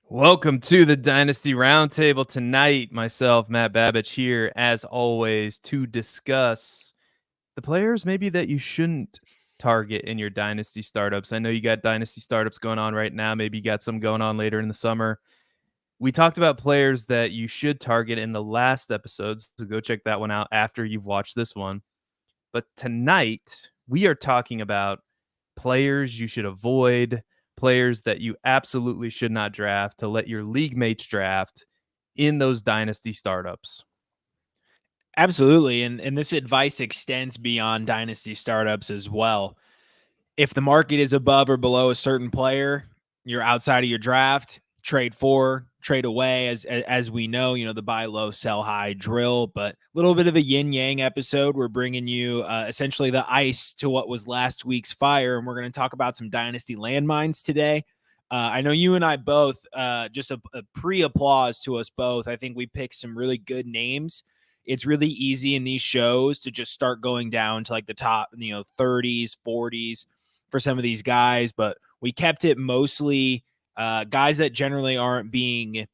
Welcome to the Dynasty Roundtable tonight. Myself, Matt Babich, here as always to discuss the players maybe that you shouldn't target in your Dynasty startups. I know you got Dynasty startups going on right now. Maybe you got some going on later in the summer. We talked about players that you should target in the last episodes, so go check that one out after you've watched this one. But tonight, we are talking about players you should avoid, players that you absolutely should not draft to let your league mates draft in those dynasty startups. Absolutely. And this advice extends beyond dynasty startups as well. If the market is above or below a certain player, you're outside of your draft, trade for, trade away. As we know, the buy low, sell high drill, but a little bit of a yin yang episode. We're bringing you essentially the ice to what was last week's fire. And we're going to talk about some dynasty landmines today. I know you and I both, just a pre-applause to us both. I think we picked some really good names. It's really easy in these shows to just start going down to like the top, 30s, 40s for some of these guys, but we kept it mostly guys that generally aren't being,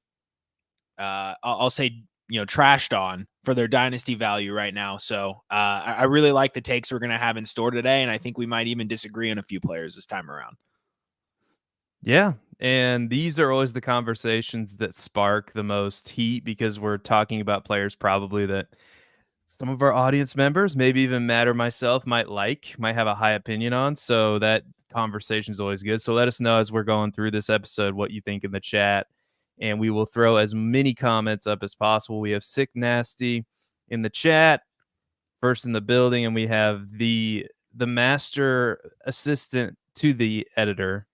I'll say, trashed on for their dynasty value right now. So I really like the takes we're going to have in store today, and I think we might even disagree on a few players this time around. Yeah, and these are always the conversations that spark the most heat because we're talking about players probably that some of our audience members, maybe even Matt or myself, might have a high opinion on. So that conversation is always good. So let us know as we're going through this episode what you think in the chat, and we will throw as many comments up as possible. We have Sick Nasty in the chat, first in the building, and we have the master assistant to the editor,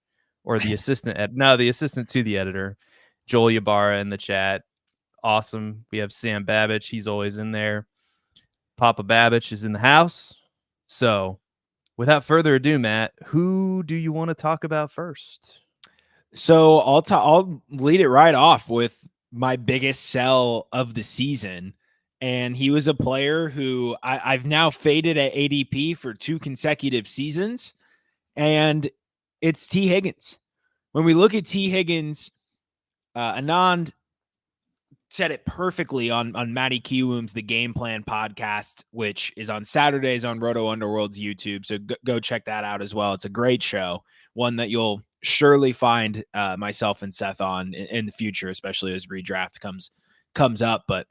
or the assistant the assistant to the editor, Joel Ybarra in the chat. Awesome. We have Sam Babich. He's always in there. Papa Babich is in the house. So without further ado, Matt, who do you want to talk about first? So I'll lead it right off with my biggest sell of the season. And he was a player who I've now faded at ADP for 2 consecutive seasons. And it's T. Higgins. When we look at T. Higgins, Anand said it perfectly on Matty Kiwoom's The Game Plan podcast, which is on Saturdays on Roto Underworld's YouTube. So go check that out as well. It's a great show, one that you'll surely find myself and Seth on in the future, especially as redraft comes up. But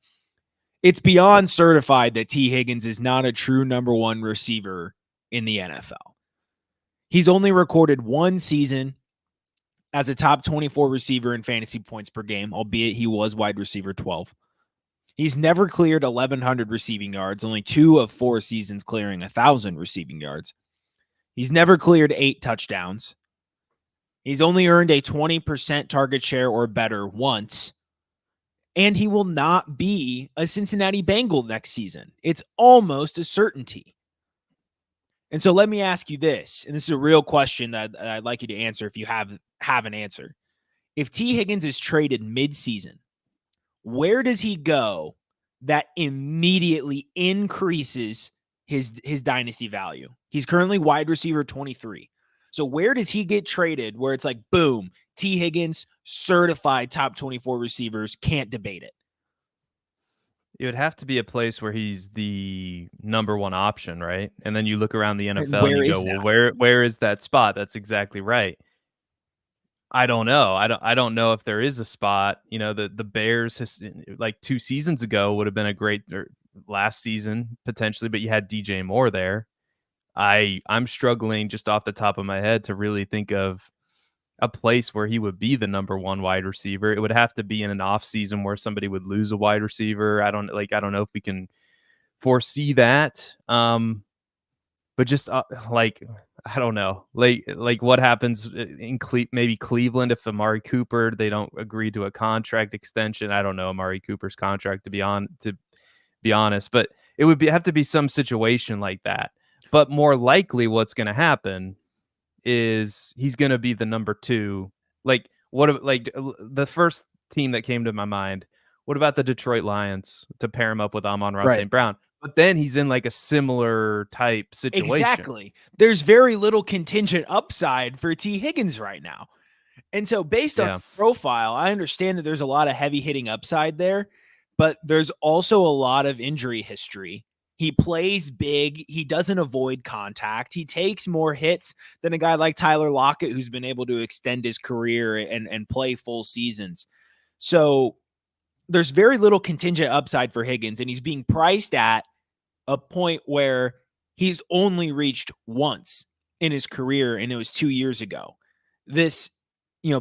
it's beyond certified that T. Higgins is not a true number one receiver in the NFL. He's only recorded 1 season as a top 24 receiver in fantasy points per game, albeit he was wide receiver 12. He's never cleared 1,100 receiving yards, only 2 of 4 seasons clearing 1,000 receiving yards. He's never cleared 8 touchdowns. He's only earned a 20% target share or better once. And he will not be a Cincinnati Bengal next season. It's almost a certainty. And so let me ask you this, and this is a real question that I'd like you to answer if you have an answer. If T. Higgins is traded mid-season, where does he go that immediately increases his dynasty value? He's currently wide receiver 23. So where does he get traded where it's like, boom, T. Higgins, certified top 24 receivers, can't debate it? It would have to be a place where he's the number one option, right? And then you look around the NFL and you go, well, where is that spot? That's exactly right. I don't know. I don't know if there is a spot. The Bears, like 2 seasons ago, would have been a great, or last season potentially, but you had DJ Moore there. I'm struggling just off the top of my head to really think of a place where he would be the number one wide receiver. It would have to be in an off season where somebody would lose a wide receiver. I don't know if we can foresee that. But just I don't know, like what happens in maybe Cleveland if Amari Cooper, they don't agree to a contract extension. I don't know Amari Cooper's contract to be honest, but it would have to be some situation like that. But more likely, what's going to happen is he's going to be the number 2. Like the first team that came to my mind. What about the Detroit Lions to pair him up with Amon-Ra St. Brown? But then he's in like a similar type situation. Exactly. There's very little contingent upside for T. Higgins right now. And so based on profile, I understand that there's a lot of heavy hitting upside there, but there's also a lot of injury history. He plays big. He doesn't avoid contact. He takes more hits than a guy like Tyler Lockett, who's been able to extend his career and play full seasons. So there's very little contingent upside for Higgins, and he's being priced at a point where he's only reached once in his career, and it was 2 years ago. This,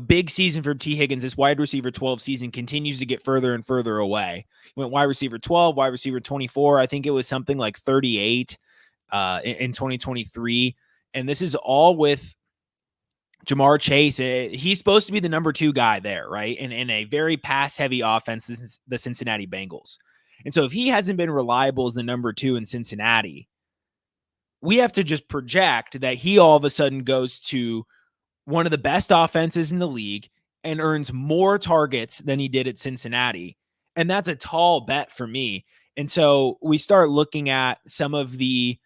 big season for T. Higgins, this wide receiver 12 season continues to get further and further away. He went wide receiver 12, wide receiver 24. I think it was something like 38 in 2023. And this is all with Jamar Chase. He's supposed to be the number 2 guy there, right? And in a very pass-heavy offense, the Cincinnati Bengals. And so if he hasn't been reliable as the number 2 in Cincinnati, we have to just project that he all of a sudden goes to one of the best offenses in the league and earns more targets than he did at Cincinnati. And that's a tall bet for me. And so we start looking at some of the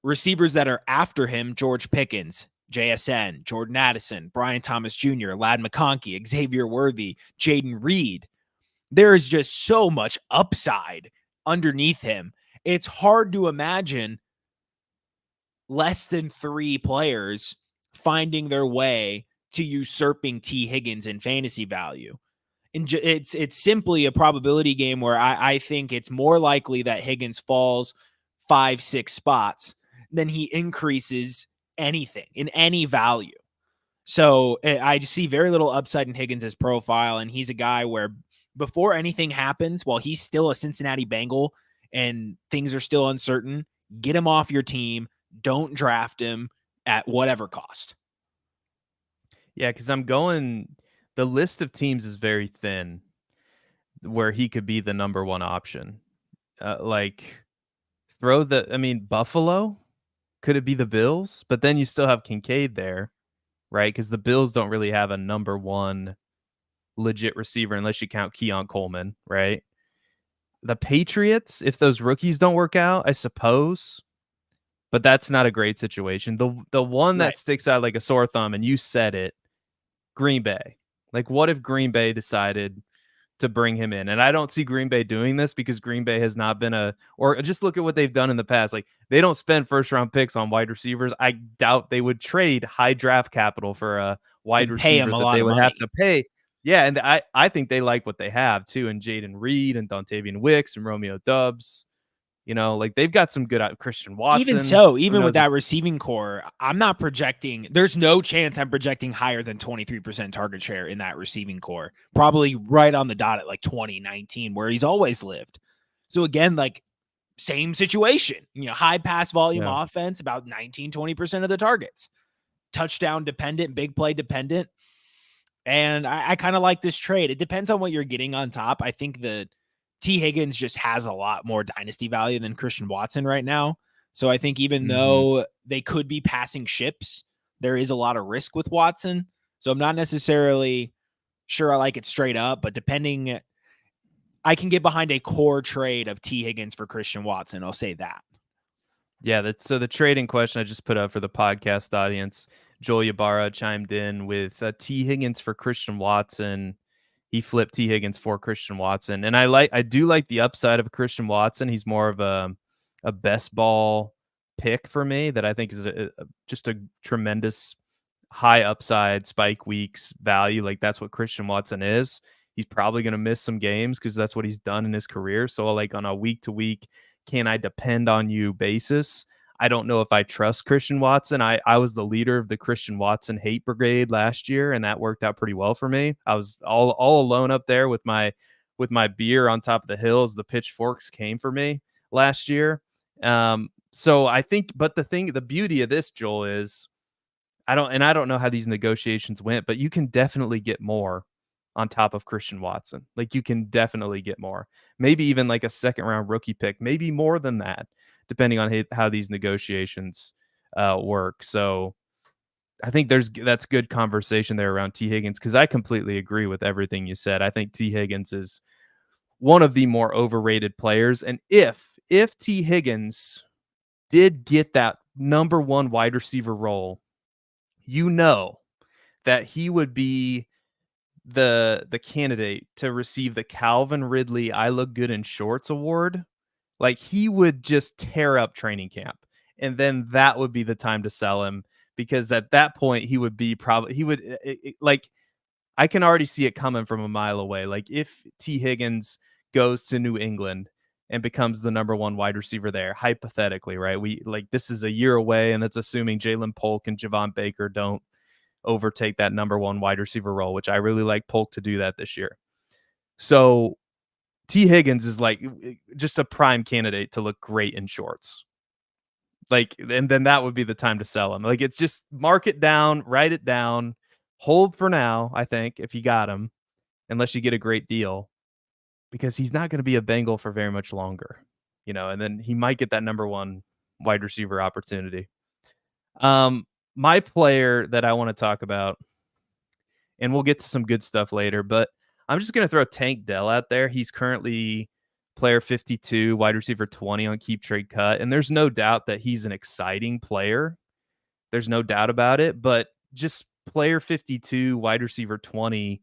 receivers that are after him: George Pickens, JSN, Jordan Addison, Brian Thomas Jr., Ladd McConkey, Xavier Worthy, Jaden Reed. There is just so much upside underneath him. It's hard to imagine less than 3 players finding their way to usurping T. Higgins in fantasy value. And it's simply a probability game where I think it's more likely that Higgins falls 5-6 spots than he increases anything in any value. So I just see very little upside in Higgins' profile, and he's a guy where before anything happens, while he's still a Cincinnati Bengal and things are still uncertain, get him off your team. Don't draft him at whatever cost. Yeah, because the list of teams is very thin where he could be the number 1 option. Buffalo? Could it be the Bills? But then you still have Kincaid there, right? Because the Bills don't really have a number 1 legit receiver unless you count Keon Coleman, right? The Patriots, if those rookies don't work out, I suppose. But that's not a great situation. The one that sticks out like a sore thumb, and you said it, Green Bay. Like, what if Green Bay decided to bring him in? And I don't see Green Bay doing this because Green Bay has not been or just look at what they've done in the past. Like, they don't spend first-round picks on wide receivers. I doubt they would trade high draft capital for a wide receiver that they would have to pay. Yeah, and I think they like what they have, too, and Jaden Reed and Dontavian Wicks and Romeo Doubs. Like they've got some good Christian Watson. Even so, even with that receiving core, I'm not projecting. There's no chance I'm projecting higher than 23% target share in that receiving core. Probably right on the dot at like 2019, where he's always lived. So again, like same situation, high pass volume offense, about 19-20% of the targets, touchdown dependent, big play dependent. And I kind of like this trade. It depends on what you're getting on top. I think the T. Higgins just has a lot more dynasty value than Christian Watson right now. So I think even though they could be passing ships, there is a lot of risk with Watson. So I'm not necessarily sure I like it straight up, but I can get behind a core trade of T. Higgins for Christian Watson. I'll say that. Yeah, so the trading question I just put up for the podcast audience, Joel Ybarra chimed in with T. Higgins for Christian Watson. He flipped T. Higgins for Christian Watson. And I do like the upside of Christian Watson. He's more of a best ball pick for me that I think is just a tremendous high upside spike weeks value. Like that's what Christian Watson is. He's probably going to miss some games because that's what he's done in his career. So like on a week to week, can I depend on you basis? I don't know if I trust Christian Watson. I was the leader of the Christian Watson hate brigade last year, and that worked out pretty well for me. I was all alone up there with my beer on top of the hills. The pitchforks came for me last year. So I think, but the beauty of this, Joel, is I don't know how these negotiations went, but you can definitely get more on top of Christian Watson. Like you can definitely get more, maybe even like a second round rookie pick, maybe more than that, depending on how these negotiations work. So I think that's good conversation there around T. Higgins, because I completely agree with everything you said. I think T. Higgins is one of the more overrated players. And if T. Higgins did get that number 1 wide receiver role, that he would be the candidate to receive the Calvin Ridley I Look Good in Shorts award. Like, he would just tear up training camp, and then that would be the time to sell him, because at that point he would be like, I can already see it coming from a mile away. Like, if T. Higgins goes to New England and becomes the number one wide receiver there, hypothetically, right? This is a year away, and that's assuming Jalen Polk and Javon Baker don't overtake that number one wide receiver role, which I really like Polk to do that this year. So T. Higgins is like just a prime candidate to look great in shorts. Like, and then that would be the time to sell him. Like, it's just mark it down, write it down, hold for now, I think, if you got him, unless you get a great deal, because he's not going to be a Bengal for very much longer, and then he might get that number one wide receiver opportunity. My player that I want to talk about, and we'll get to some good stuff later, but I'm just going to throw Tank Dell out there. He's currently player 52, wide receiver 20 on Keep Trade Cut, and there's no doubt that he's an exciting player. There's no doubt about it, but just player 52, wide receiver 20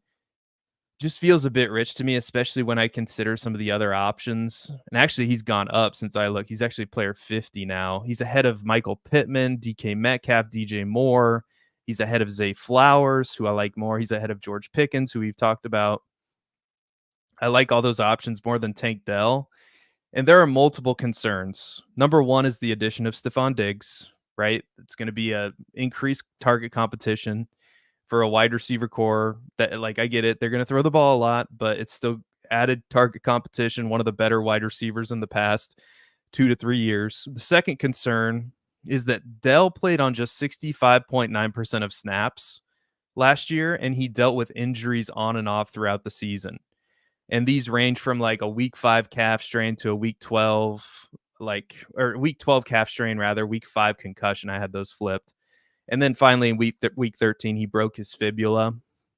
just feels a bit rich to me, especially when I consider some of the other options. And actually, he's gone up since I look. He's actually player 50 now. He's ahead of Michael Pittman, DK Metcalf, DJ Moore. He's ahead of Zay Flowers, who I like more. He's ahead of George Pickens, who we've talked about. I like all those options more than Tank Dell. And there are multiple concerns. Number one is the addition of Stephon Diggs, right? It's going to be a increased target competition for a wide receiver core that, like, I get it, they're going to throw the ball a lot, but it's still added target competition, one of the better wide receivers in the past 2 to 3 years. The second concern is that Dell played on just 65.9% of snaps last year, and he dealt with injuries on and off throughout the season. And these range from like a week 5 calf strain to a week 12, or week 12 calf strain, rather, week 5 concussion. I had those flipped. And then finally, in week 13, he broke his fibula,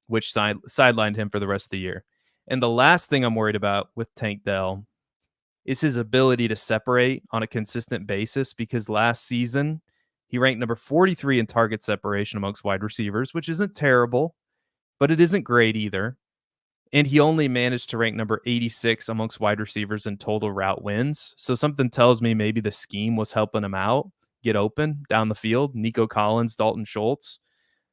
which sidelined him for the rest of the year. And the last thing I'm worried about with Tank Dell is his ability to separate on a consistent basis, because last season he ranked number 43 in target separation amongst wide receivers, which isn't terrible, but it isn't great either. And he only managed to rank number 86 amongst wide receivers in total route wins. So something tells me maybe the scheme was helping him out get open down the field. Nico Collins, Dalton Schultz.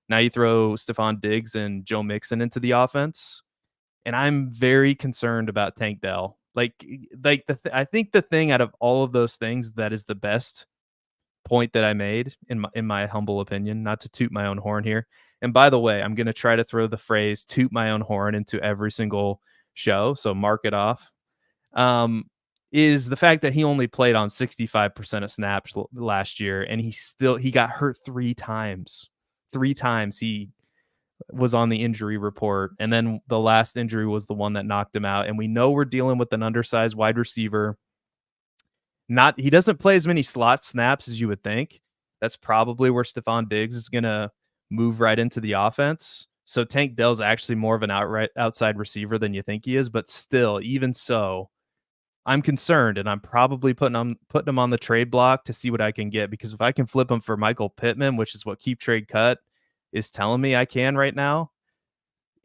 Now you throw Stephon Diggs and Joe Mixon into the offense. And I'm very concerned about Tank Dell. I think the thing out of all of those things that is the best point that I made, in my humble opinion, not to toot my own horn here. And by the way, I'm going to try to throw the phrase toot my own horn into every single show, so mark it off. Is the fact that he only played on 65% of snaps last year, and he got hurt 3 times. 3 times he was on the injury report, and then the last injury was the one that knocked him out. And we know we're dealing with an undersized wide receiver. He doesn't play as many slot snaps as you would think. That's probably where Stephon Diggs is going to move right into the offense. So Tank Dell's actually more of an outside receiver than you think he is, but still, even so, I'm concerned, and I'm probably putting him on the trade block to see what I can get, because if I can flip him for Michael Pittman, which is what Keep Trade Cut is telling me I can right now,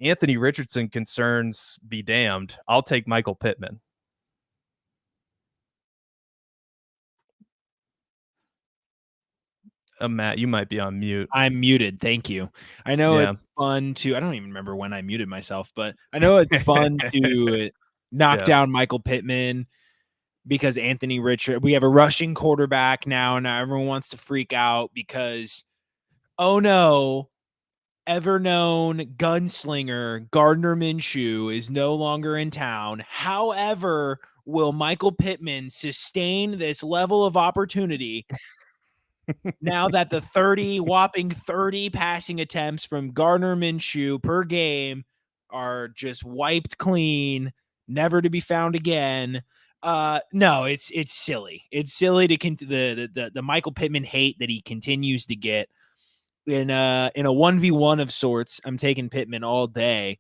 Anthony Richardson concerns be damned. I'll take Michael Pittman. Matt, you might be on mute. I'm muted. Thank you. I know it's fun to, I don't even remember when I muted myself, but I know it's fun to knock down Michael Pittman, because Anthony Richardson, we have a rushing quarterback now, and everyone wants to freak out because, oh no, ever known gunslinger Gardner Minshew is no longer in town. However, will Michael Pittman sustain this level of opportunity now that the whopping 30 passing attempts from Gardner Minshew per game are just wiped clean, never to be found again? No, it's silly. It's silly to the Michael Pittman hate that he continues to get. In a 1v1 of sorts, I'm taking Pittman all day.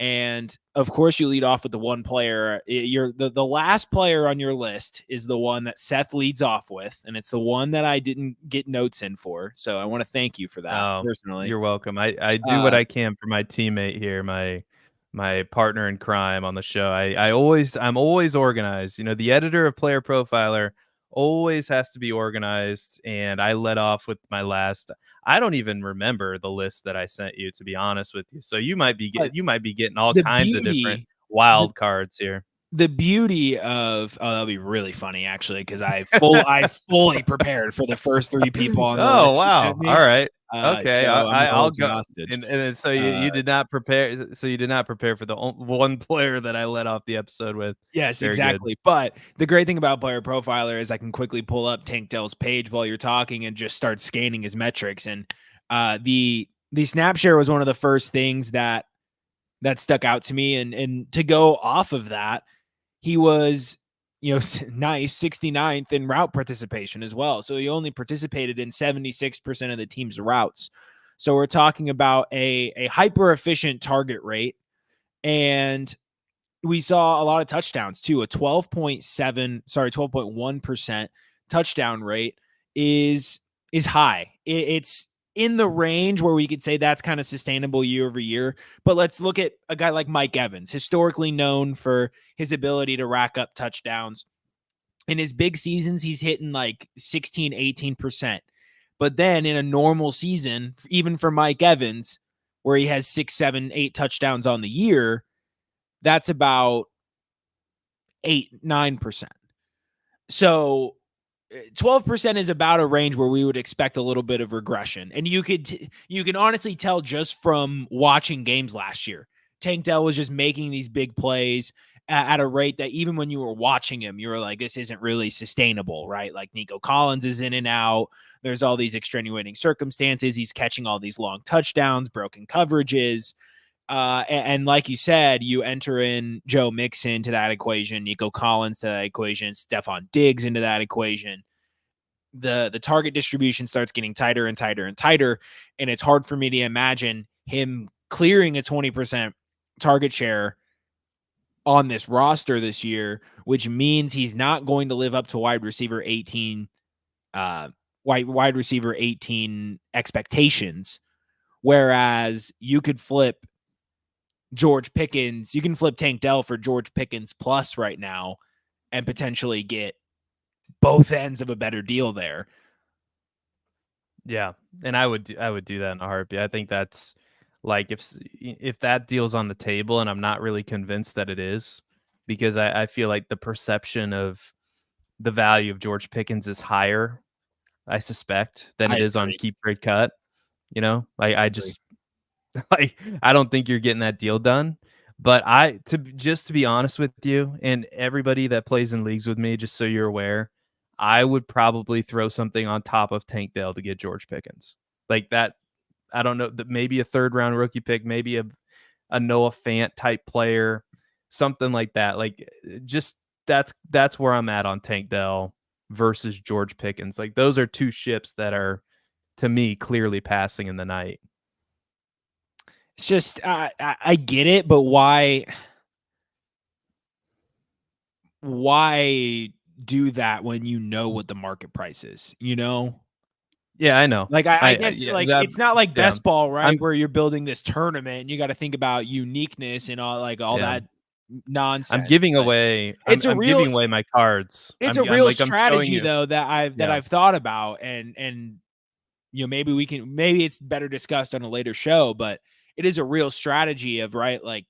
And of course, you lead off with the one player. You're the last player on your list is the one that Seth leads off with, and it's the one that I didn't get notes in for. So I want to thank you for that personally. You're welcome. I do what I can for my teammate here, my partner in crime on the show. I'm always organized. You know, the editor of Player Profiler always has to be organized, and I let off with my last. I don't even remember the list that I sent you, to be honest with you. So you might be getting all kinds of different wild cards here. The beauty of that'll be really funny actually, because I fully prepared for the first 3 people on the list. Oh wow! All right. Okay, so I'll go. And so you did not prepare. So you did not prepare for the one player that I let off the episode with. Yes, very exactly. Good. But the great thing about Player Profiler is I can quickly pull up Tank Dell's page while you're talking and just start scanning his metrics. And the snap share was one of the first things that stuck out to me. And to go off of that, he was, nice 69th in route participation as well. So he only participated in 76% of the team's routes. So we're talking about a hyper efficient target rate. And we saw a lot of touchdowns too. A 12.1% touchdown rate is high. It's in the range where we could say that's kind of sustainable year over year. But let's look at a guy like Mike Evans, historically known for his ability to rack up touchdowns. In his big seasons, he's hitting like 16, 18%. But then in a normal season, even for Mike Evans, where he has 6, 7, 8 touchdowns on the year, that's about 8, 9%. So 12% is about a range where we would expect a little bit of regression. And you can honestly tell just from watching games last year. Tank Dell was just making these big plays at a rate that even when you were watching him, you were like, this isn't really sustainable, right? Like Nico Collins is in and out. There's all these extenuating circumstances. He's catching all these long touchdowns, broken coverages. And like you said, you enter in Joe Mixon to that equation, Nico Collins to that equation, Stephon Diggs into that equation. The target distribution starts getting tighter and tighter and tighter. And it's hard for me to imagine him clearing a 20% target share on this roster this year, which means he's not going to live up to wide receiver 18 expectations. Whereas you could flip George Pickens, you can flip Tank Dell for George Pickens plus right now and potentially get both ends of a better deal there. Yeah, and I would do that in a heartbeat. I think that's like if that deal's on the table, and I'm not really convinced that it is, because I feel like the perception of the value of George Pickens is higher, I suspect, than it is on Keep Trade Cut. You know, I just like, I don't think you're getting that deal done. But to be honest with you, and everybody that plays in leagues with me, just so you're aware, I would probably throw something on top of Tank Dell to get George Pickens. Like that, I don't know, maybe a 3rd round rookie pick, maybe a Noah Fant type player, something like that. Like, just that's where I'm at on Tank Dell versus George Pickens. Like, those are 2 ships that are, to me, clearly passing in the night. It's just, I get it, but why do that when you know what the market price is, you know? Yeah, I know. Like, I guess it's not like best ball, right? Where you're building this tournament and you got to think about uniqueness and all that nonsense. I'm giving away my cards. It's a real strategy though that I've thought about, and maybe it's better discussed on a later show, but it is a real strategy of, right, like,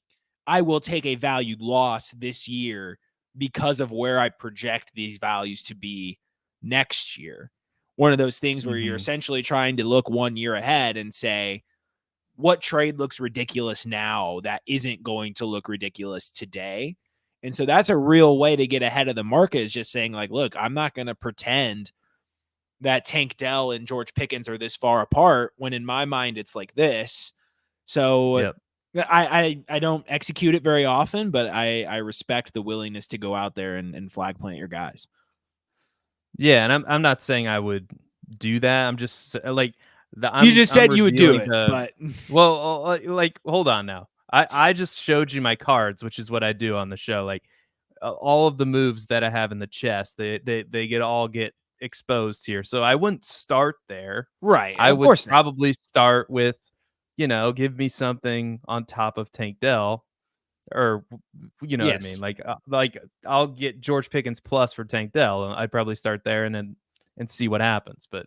I will take a valued loss this year because of where I project these values to be next year. One of those things where you're essentially trying to look 1 year ahead and say, what trade looks ridiculous now that isn't going to look ridiculous today? And so that's a real way to get ahead of the market, is just saying, like, look, I'm not going to pretend that Tank Dell and George Pickens are this far apart when in my mind it's like this. So I don't execute it very often, but I respect the willingness to go out there and flag plant your guys. Yeah, and I'm not saying I would do that. I'm just like, you just said you would do it, but well, like, hold on now. I just showed you my cards, which is what I do on the show. Like all of the moves that I have in the chest, they get exposed here. So I wouldn't start there. Right. I Of would course not. probably start with, give me something on top of Tank Dell, or you know what I mean. Like I'll get George Pickens plus for Tank Dell. I'd probably start there and see what happens. But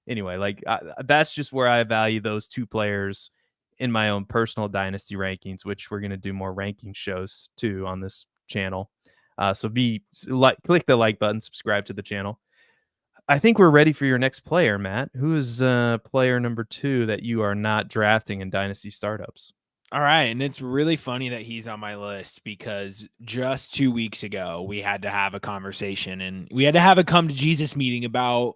anyway, like that's just where I value those two players in my own personal dynasty rankings, which we're going to do more ranking shows too on this channel. So click the like button, subscribe to the channel. I think we're ready for your next player, Matt. Who is player number 2 that you are not drafting in dynasty startups? All right. And it's really funny that he's on my list because just 2 weeks ago, we had to have a conversation and we had to have a come to Jesus meeting about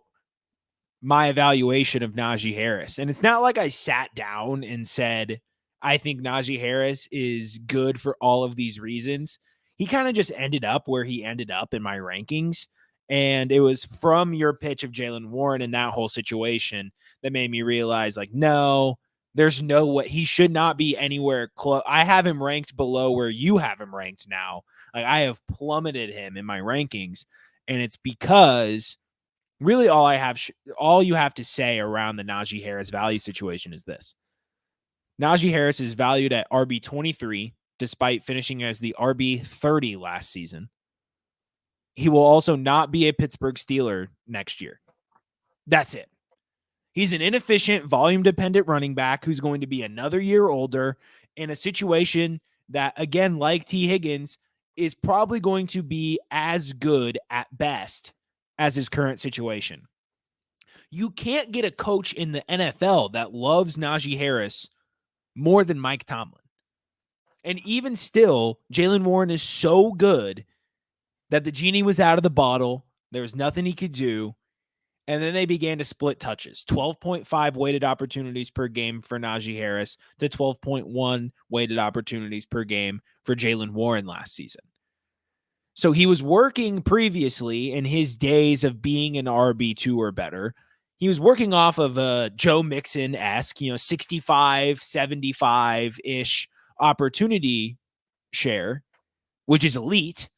my evaluation of Najee Harris. And it's not like I sat down and said, I think Najee Harris is good for all of these reasons. He kind of just ended up where he ended up in my rankings. And it was from your pitch of Jaylen Warren and that whole situation that made me realize, like, no, there's no way he should not be anywhere close. I have him ranked below where you have him ranked now. Like, I have plummeted him in my rankings. And it's because really all you have to say around the Najee Harris value situation is this. Najee Harris is valued at RB 23, despite finishing as the RB 30 last season. He will also not be a Pittsburgh Steeler next year. That's it. He's an inefficient, volume-dependent running back who's going to be another year older in a situation that, again, like T. Higgins, is probably going to be as good at best as his current situation. You can't get a coach in the NFL that loves Najee Harris more than Mike Tomlin. And even still, Jaylen Warren is so good that the genie was out of the bottle. There was nothing he could do. And then they began to split touches. 12.5 weighted opportunities per game for Najee Harris to 12.1 weighted opportunities per game for Jaylen Warren last season. So he was working previously in his days of being an RB2 or better. He was working off of a Joe Mixon-esque, 65, 75-ish opportunity share, which is elite.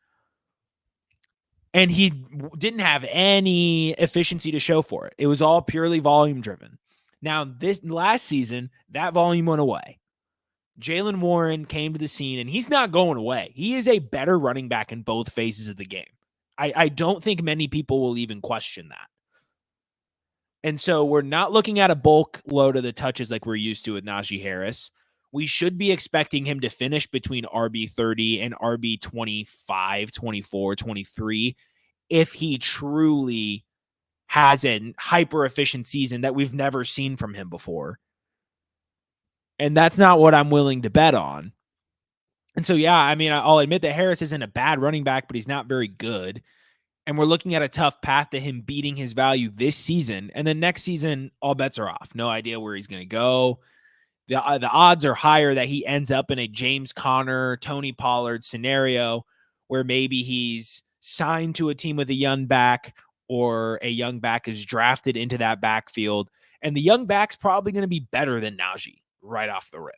And he didn't have any efficiency to show for it. It was all purely volume driven. Now, this last season, that volume went away. Jaylen Warren came to the scene, and he's not going away. He is a better running back in both phases of the game. I don't think many people will even question that. And so we're not looking at a bulk load of the touches like we're used to with Najee Harris. We should be expecting him to finish between RB 30 and RB 25, 24, 23 if he truly has a hyper efficient season that we've never seen from him before. And that's not what I'm willing to bet on. And so, yeah, I mean, I'll admit that Harris isn't a bad running back, but he's not very good. And we're looking at a tough path to him beating his value this season. And then next season, all bets are off. No idea where he's going to go. The odds are higher that he ends up in a James Conner, Tony Pollard scenario where maybe he's signed to a team with a young back or a young back is drafted into that backfield. And the young back's probably going to be better than Najee right off the rip.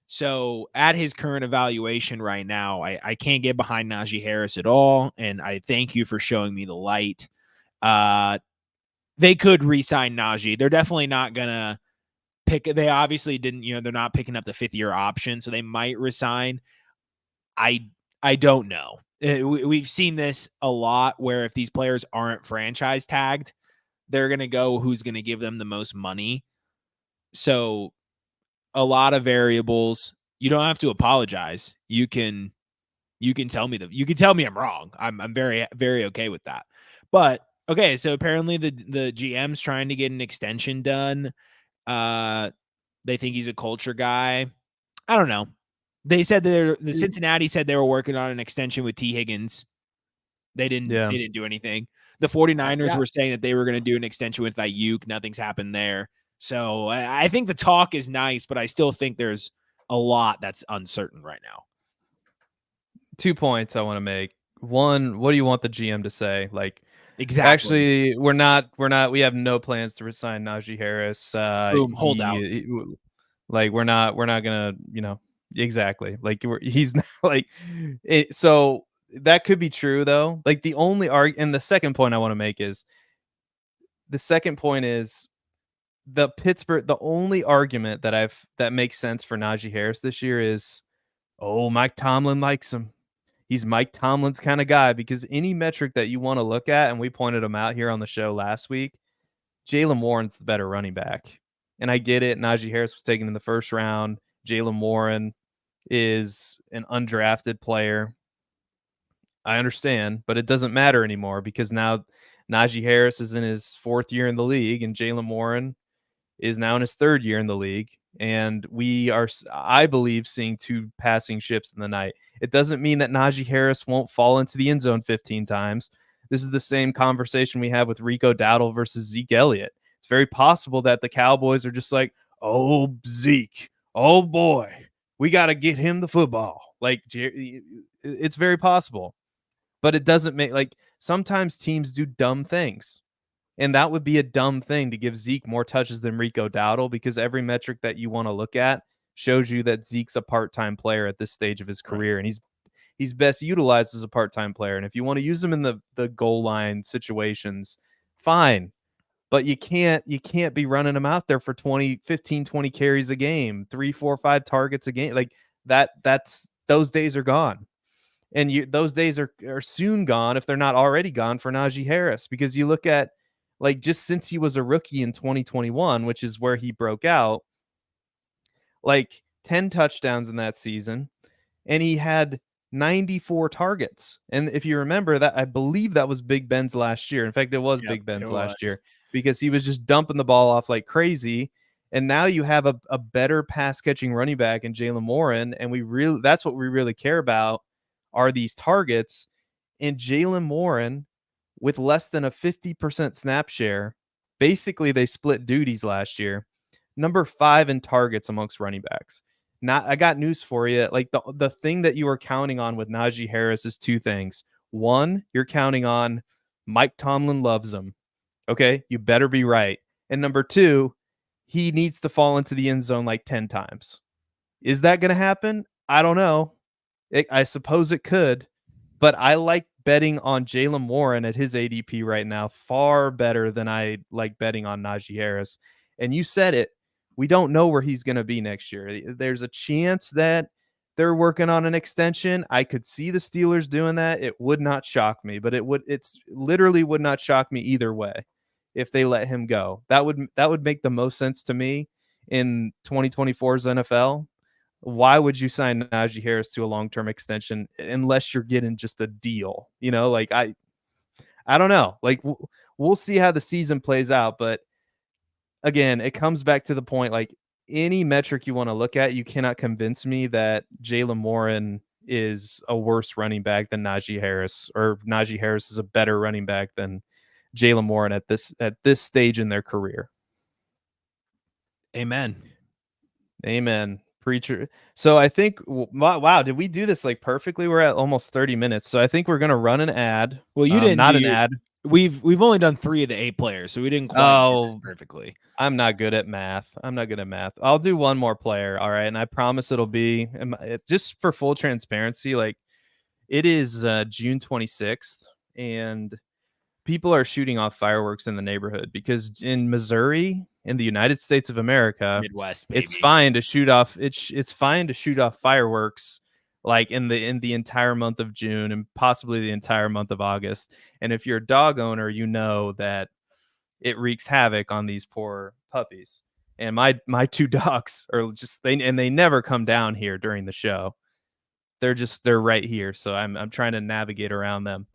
So at his current evaluation right now, I can't get behind Najee Harris at all. And I thank you for showing me the light. They could re-sign Najee. They're definitely not going to they obviously didn't, they're not picking up the 5th-year option, so they might resign. I don't know. We've seen this a lot where if these players aren't franchise tagged, they're going to go who's going to give them the most money. So a lot of variables. You don't have to apologize. You can tell me you can tell me I'm wrong. I'm very, very okay with that. But okay, so apparently the GM's trying to get an extension done. They think he's a culture guy. I don't know. They said that the Cincinnati said they were working on an extension with T. Higgins. They didn't do anything. The 49ers were saying that they were going to do an extension with Ayuk. Nothing's happened there. So I think the talk is nice, but I still think there's a lot that's uncertain right now. 2 points I want to make. One, what do you want the GM to say? Like, exactly. Actually, we have no plans to resign Najee Harris. Boom, hold out. Like we're not gonna, Exactly. Like he's not like it. So that could be true though. Like the only and the second point I want to make is the Pittsburgh. The only argument that makes sense for Najee Harris this year is, oh, Mike Tomlin likes him. He's Mike Tomlin's kind of guy, because any metric that you want to look at, and we pointed him out here on the show last week, Jaylen Warren's the better running back. And I get it. Najee Harris was taken in the first round. Jaylen Warren is an undrafted player. I understand, but it doesn't matter anymore because now Najee Harris is in his 4th year in the league and Jaylen Warren is now in his 3rd year in the league. And we are, I believe, seeing 2 passing ships in the night. It doesn't mean that Najee Harris won't fall into the end zone 15 times. This is the same conversation we have with Rico Dowdle versus Zeke Elliott. It's very possible that the Cowboys are just like, oh, Zeke, oh boy, we got to get him the football. Like, it's very possible. But it doesn't make, like, sometimes teams do dumb things. And that would be a dumb thing to give Zeke more touches than Rico Dowdle, because every metric that you want to look at shows you that Zeke's a part-time player at this stage of his career. Right. And he's best utilized as a part-time player. And if you want to use him in the goal line situations, fine. But you can't be running him out there for 15, 20 carries a game, 3, 4, 5 targets a game. Like those days are gone. And those days are soon gone, if they're not already gone, for Najee Harris, because you look at, like, just since he was a rookie in 2021, which is where he broke out, like 10 touchdowns in that season, and he had 94 targets. And if you remember that, I believe that was Big Ben's last year. In fact, it was Big Ben's last year, because he was just dumping the ball off like crazy. And now you have a better pass catching running back in Jaylen Warren. And that's what we really care about, are these targets. And Jaylen Warren, with less than a 50% snap share, basically they split duties last year. Number 5 in targets amongst running backs. I got news for you. Like the thing that you are counting on with Najee Harris is 2 things. One, you're counting on Mike Tomlin loves him. Okay, you better be right. And number 2, he needs to fall into the end zone like 10 times. Is that going to happen? I don't know. I suppose it could, but I like betting on Jaylen Warren at his ADP right now far better than I like betting on Najee Harris. And you said it. We don't know where he's going to be next year. There's a chance that they're working on an extension. I could see the Steelers doing that. It would not shock me, but it's literally would not shock me either way if they let him go. That would make the most sense to me in 2024's NFL. Why would you sign Najee Harris to a long-term extension unless you're getting just a deal? You know, like I don't know. Like we'll see how the season plays out, but again, it comes back to the point, like any metric you want to look at, you cannot convince me that Jaylen Warren is a worse running back than Najee Harris, or Najee Harris is a better running back than Jaylen Warren at this stage in their career. Amen. Preacher. So I think, wow, did we do this like perfectly? We're at almost 30 minutes. So I think we're going to run an ad. Well, you didn't. Not an ad. We've only done 3 of the 8 players, so we didn't quite do this perfectly. I'm not good at math. I'll do one more player. All right. And I promise it'll be, just for full transparency, like it is June 26th and people are shooting off fireworks in the neighborhood, because in Missouri, in the United States of America, Midwest, baby, it's fine to shoot off. It's fine to shoot off fireworks like in the entire month of June and possibly the entire month of August. And if you're a dog owner, you know that it wreaks havoc on these poor puppies. And my 2 dogs are just they never come down here during the show. They're right here, so I'm trying to navigate around them.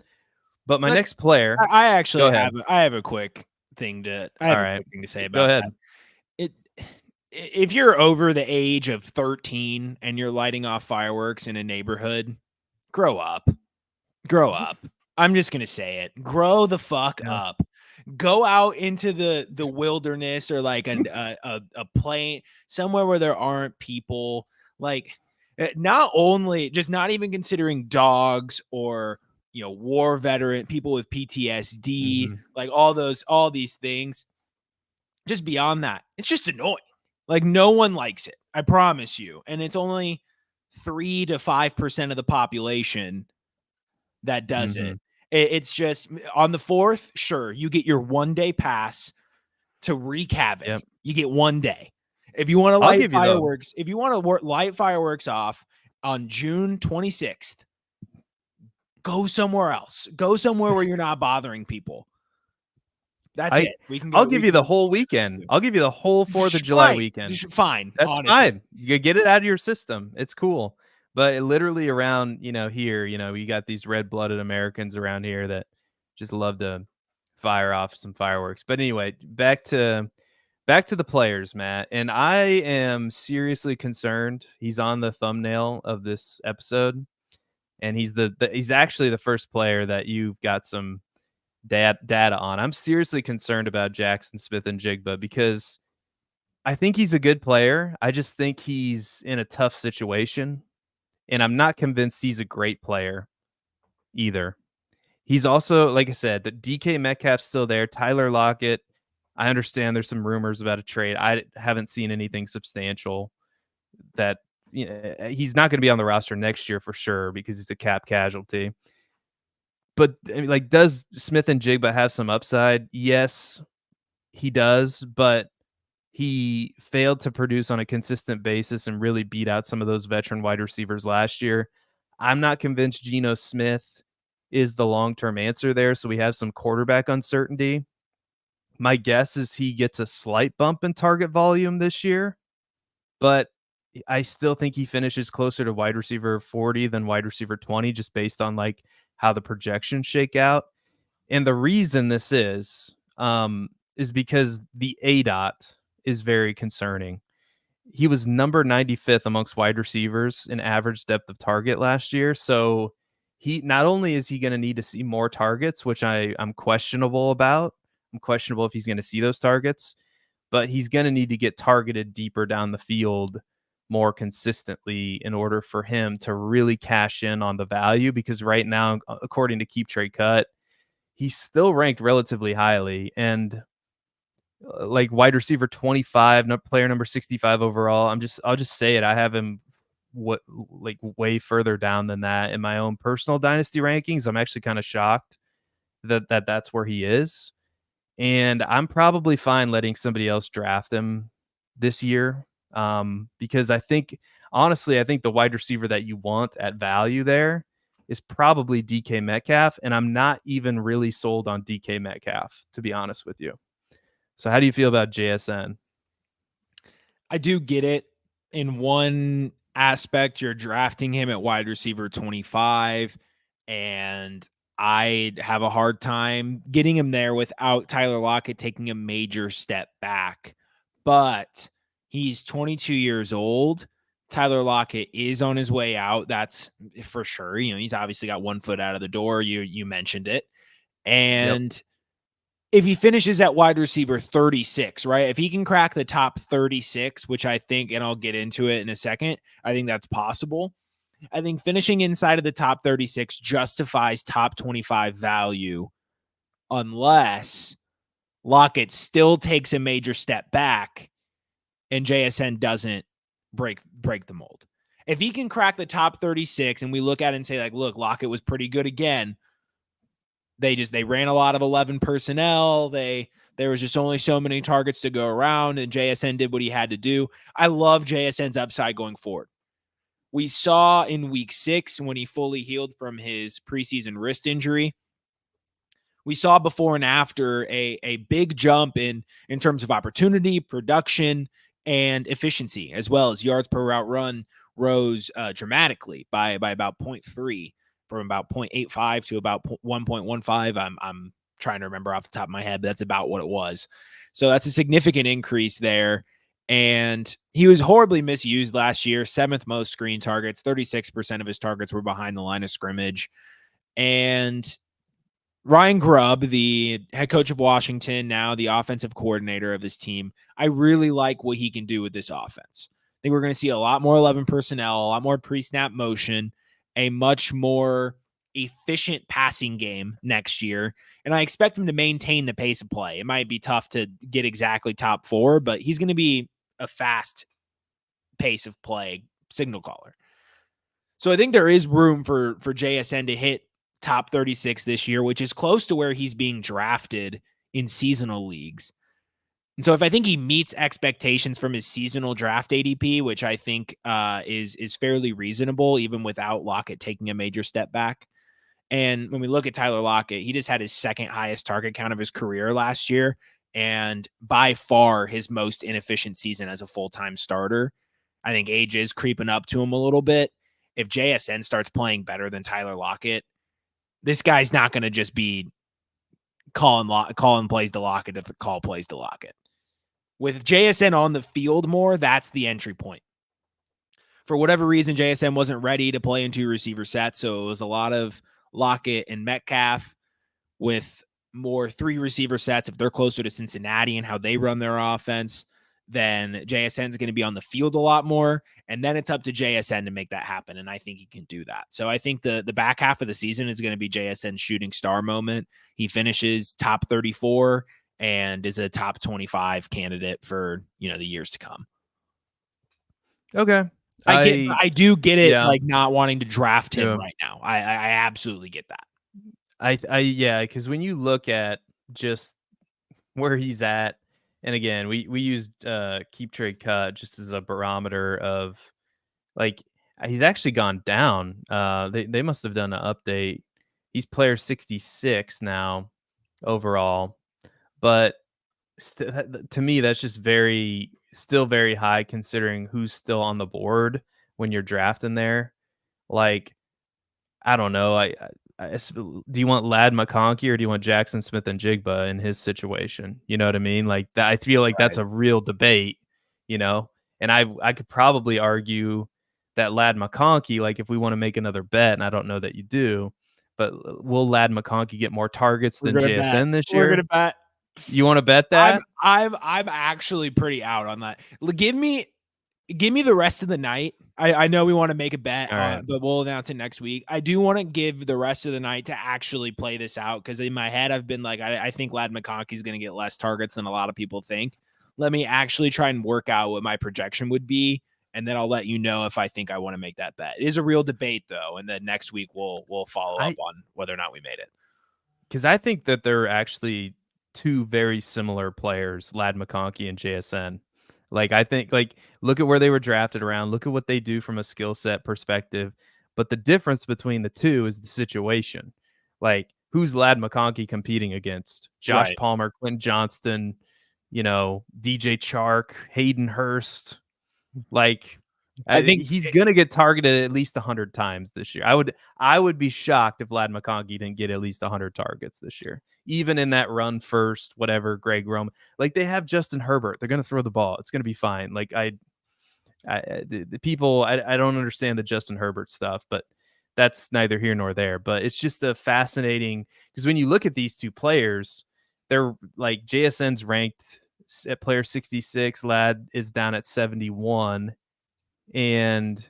But my next player, I actually have a quick thing to say about that. If you're over the age of 13 and you're lighting off fireworks in a neighborhood, grow up. I'm just gonna say it. Grow the fuck up. Go out into the wilderness, or like a plain somewhere where there aren't people. Like, not even considering dogs or war veteran people with PTSD, like all these things. Just beyond that, it's just annoying. Like, no one likes it, I promise you. And it's only 3 to 5% of the population that does it. It's just on the 4th, sure, you get your 1-day pass to wreak havoc. Yep. You get 1 day. If you want to light fireworks, if you want to light fireworks off on June 26th, go somewhere else. Go somewhere where you're not bothering people. That's it. I'll give you the whole weekend. I'll give you the whole 4th of July weekend. Fine. That's honestly fine. You get it out of your system. It's cool. But literally around, here, you got these red-blooded Americans around here that just love to fire off some fireworks. But anyway, back to the players, Matt. And I am seriously concerned. He's on the thumbnail of this episode, and he's actually the first player that you've got some data on. I'm seriously concerned about Jackson Smith-Njigba because I think he's a good player. I just think he's in a tough situation, and I'm not convinced he's a great player either. He's also, like I said, the DK Metcalf's still there. Tyler Lockett, I understand there's some rumors about a trade. I haven't seen anything substantial that he's not going to be on the roster next year for sure because he's a cap casualty. But like, does Smith-Njigba have some upside? Yes, he does, but he failed to produce on a consistent basis and really beat out some of those veteran wide receivers last year. I'm not convinced Geno Smith is the long-term answer there, so we have some quarterback uncertainty. My guess is he gets a slight bump in target volume this year, but I still think he finishes closer to wide receiver 40 than wide receiver 20, just based on like how the projections shake out. And the reason this is because the ADOT is very concerning. He was number 95th amongst wide receivers in average depth of target last year. So he not only is he going to need to see more targets, which I'm questionable about. I'm questionable if he's going to see those targets, but he's going to need to get targeted deeper down the field more consistently in order for him to really cash in on the value. Because right now, according to Keep Trade Cut, he's still ranked relatively highly, and like wide receiver 25, player number 65 overall. I'll just say it. I have him way further down than that in my own personal dynasty rankings. I'm actually kind of shocked that that's where he is. And I'm probably fine letting somebody else draft him this year. Because I think the wide receiver that you want at value there is probably DK Metcalf. And I'm not even really sold on DK Metcalf, to be honest with you. So how do you feel about JSN? I do get it. In one aspect, you're drafting him at wide receiver 25, and I have a hard time getting him there without Tyler Lockett taking a major step back. But he's 22 years old. Tyler Lockett is on his way out. That's for sure. He's obviously got 1 foot out of the door. You mentioned it. And if he finishes at wide receiver 36, right? If he can crack the top 36, which I think, and I'll get into it in a second, I think that's possible. I think finishing inside of the top 36 justifies top 25 value unless Lockett still takes a major step back and JSN doesn't break the mold. If he can crack the top 36 and we look at it and say, like, look, Lockett was pretty good again. They ran a lot of 11 personnel. There was just only so many targets to go around, and JSN did what he had to do. I love JSN's upside going forward. We saw in week 6 when he fully healed from his preseason wrist injury, we saw before and after a big jump in terms of opportunity, production, and efficiency, as well as yards per route run rose dramatically by about 0.3. From about 0.85 to about 1.15. I'm trying to remember off the top of my head, but that's about what it was. So that's a significant increase there. And he was horribly misused last year. 7th most screen targets. 36% of his targets were behind the line of scrimmage. And Ryan Grubb, the head coach of Washington, now the offensive coordinator of this team, I really like what he can do with this offense. I think we're going to see a lot more 11 personnel, a lot more pre-snap motion, a much more efficient passing game next year. And I expect him to maintain the pace of play. It might be tough to get exactly top 4, but he's going to be a fast pace of play signal caller. So I think there is room for JSN to hit top 36 this year, which is close to where he's being drafted in seasonal leagues. And so if I think he meets expectations from his seasonal draft ADP, which I think is fairly reasonable, even without Lockett taking a major step back. And when we look at Tyler Lockett, he just had his second highest target count of his career last year, and by far his most inefficient season as a full-time starter. I think age is creeping up to him a little bit. If JSN starts playing better than Tyler Lockett, this guy's not going to just be calling plays to Lockett if the call plays to Lockett. With JSN on the field more, that's the entry point. For whatever reason, JSN wasn't ready to play in 2 receiver sets, so it was a lot of Lockett and Metcalf with more 3 receiver sets. If they're closer to Cincinnati and how they run their offense, then JSN is going to be on the field a lot more. And then it's up to JSN to make that happen. And I think he can do that. So I think the back half of the season is going to be JSN's shooting star moment. He finishes top 34 and is a top 25 candidate for, the years to come. Okay. I do get it, like not wanting to draft him right now. I absolutely get that. Because when you look at just where he's at, and again, we used Keep Trade Cut just as a barometer of, like, he's actually gone down. They must have done an update. He's player 66 now overall, but to me, that's just still very high considering who's still on the board when you're drafting there. Like, I don't know. Do you want Ladd McConkey or do you want Jackson Smith and Jigba in his situation? You know what I mean? Like that, I feel like that's a real debate, and I could probably argue that Ladd McConkey, like if we want to make another bet, and I don't know that you do, but will Ladd McConkey get more targets than JSN this year? We're gonna bet. You want to bet that? I'm actually pretty out on that. Give me the rest of the night. I know we want to make a bet, but we'll announce it next week. I do want to give the rest of the night to actually play this out because in my head I've been like, I think Ladd McConkey is going to get less targets than a lot of people think. Let me actually try and work out what my projection would be, and then I'll let you know if I think I want to make that bet. It is a real debate though, and then next week we'll follow up on whether or not we made it. Because I think that they're actually 2 very similar players, Ladd McConkey and JSN. Like, I think, like, look at where they were drafted around. Look at what they do from a skill set perspective. But the difference between the 2 is the situation. Like, who's Ladd McConkey competing against? Josh Palmer, Quentin Johnston, DJ Chark, Hayden Hurst. Like, I think he's going to get targeted at least 100 times this year. I would be shocked if Ladd McConkey didn't get at least 100 targets this year, even in that run first, whatever, Greg Roman. Like, they have Justin Herbert. They're going to throw the ball. It's going to be fine. Like, the people, I don't understand the Justin Herbert stuff, but that's neither here nor there. But it's just a fascinating, because when you look at these 2 players, they're like, JSN's ranked at player 66, Ladd is down at 71. And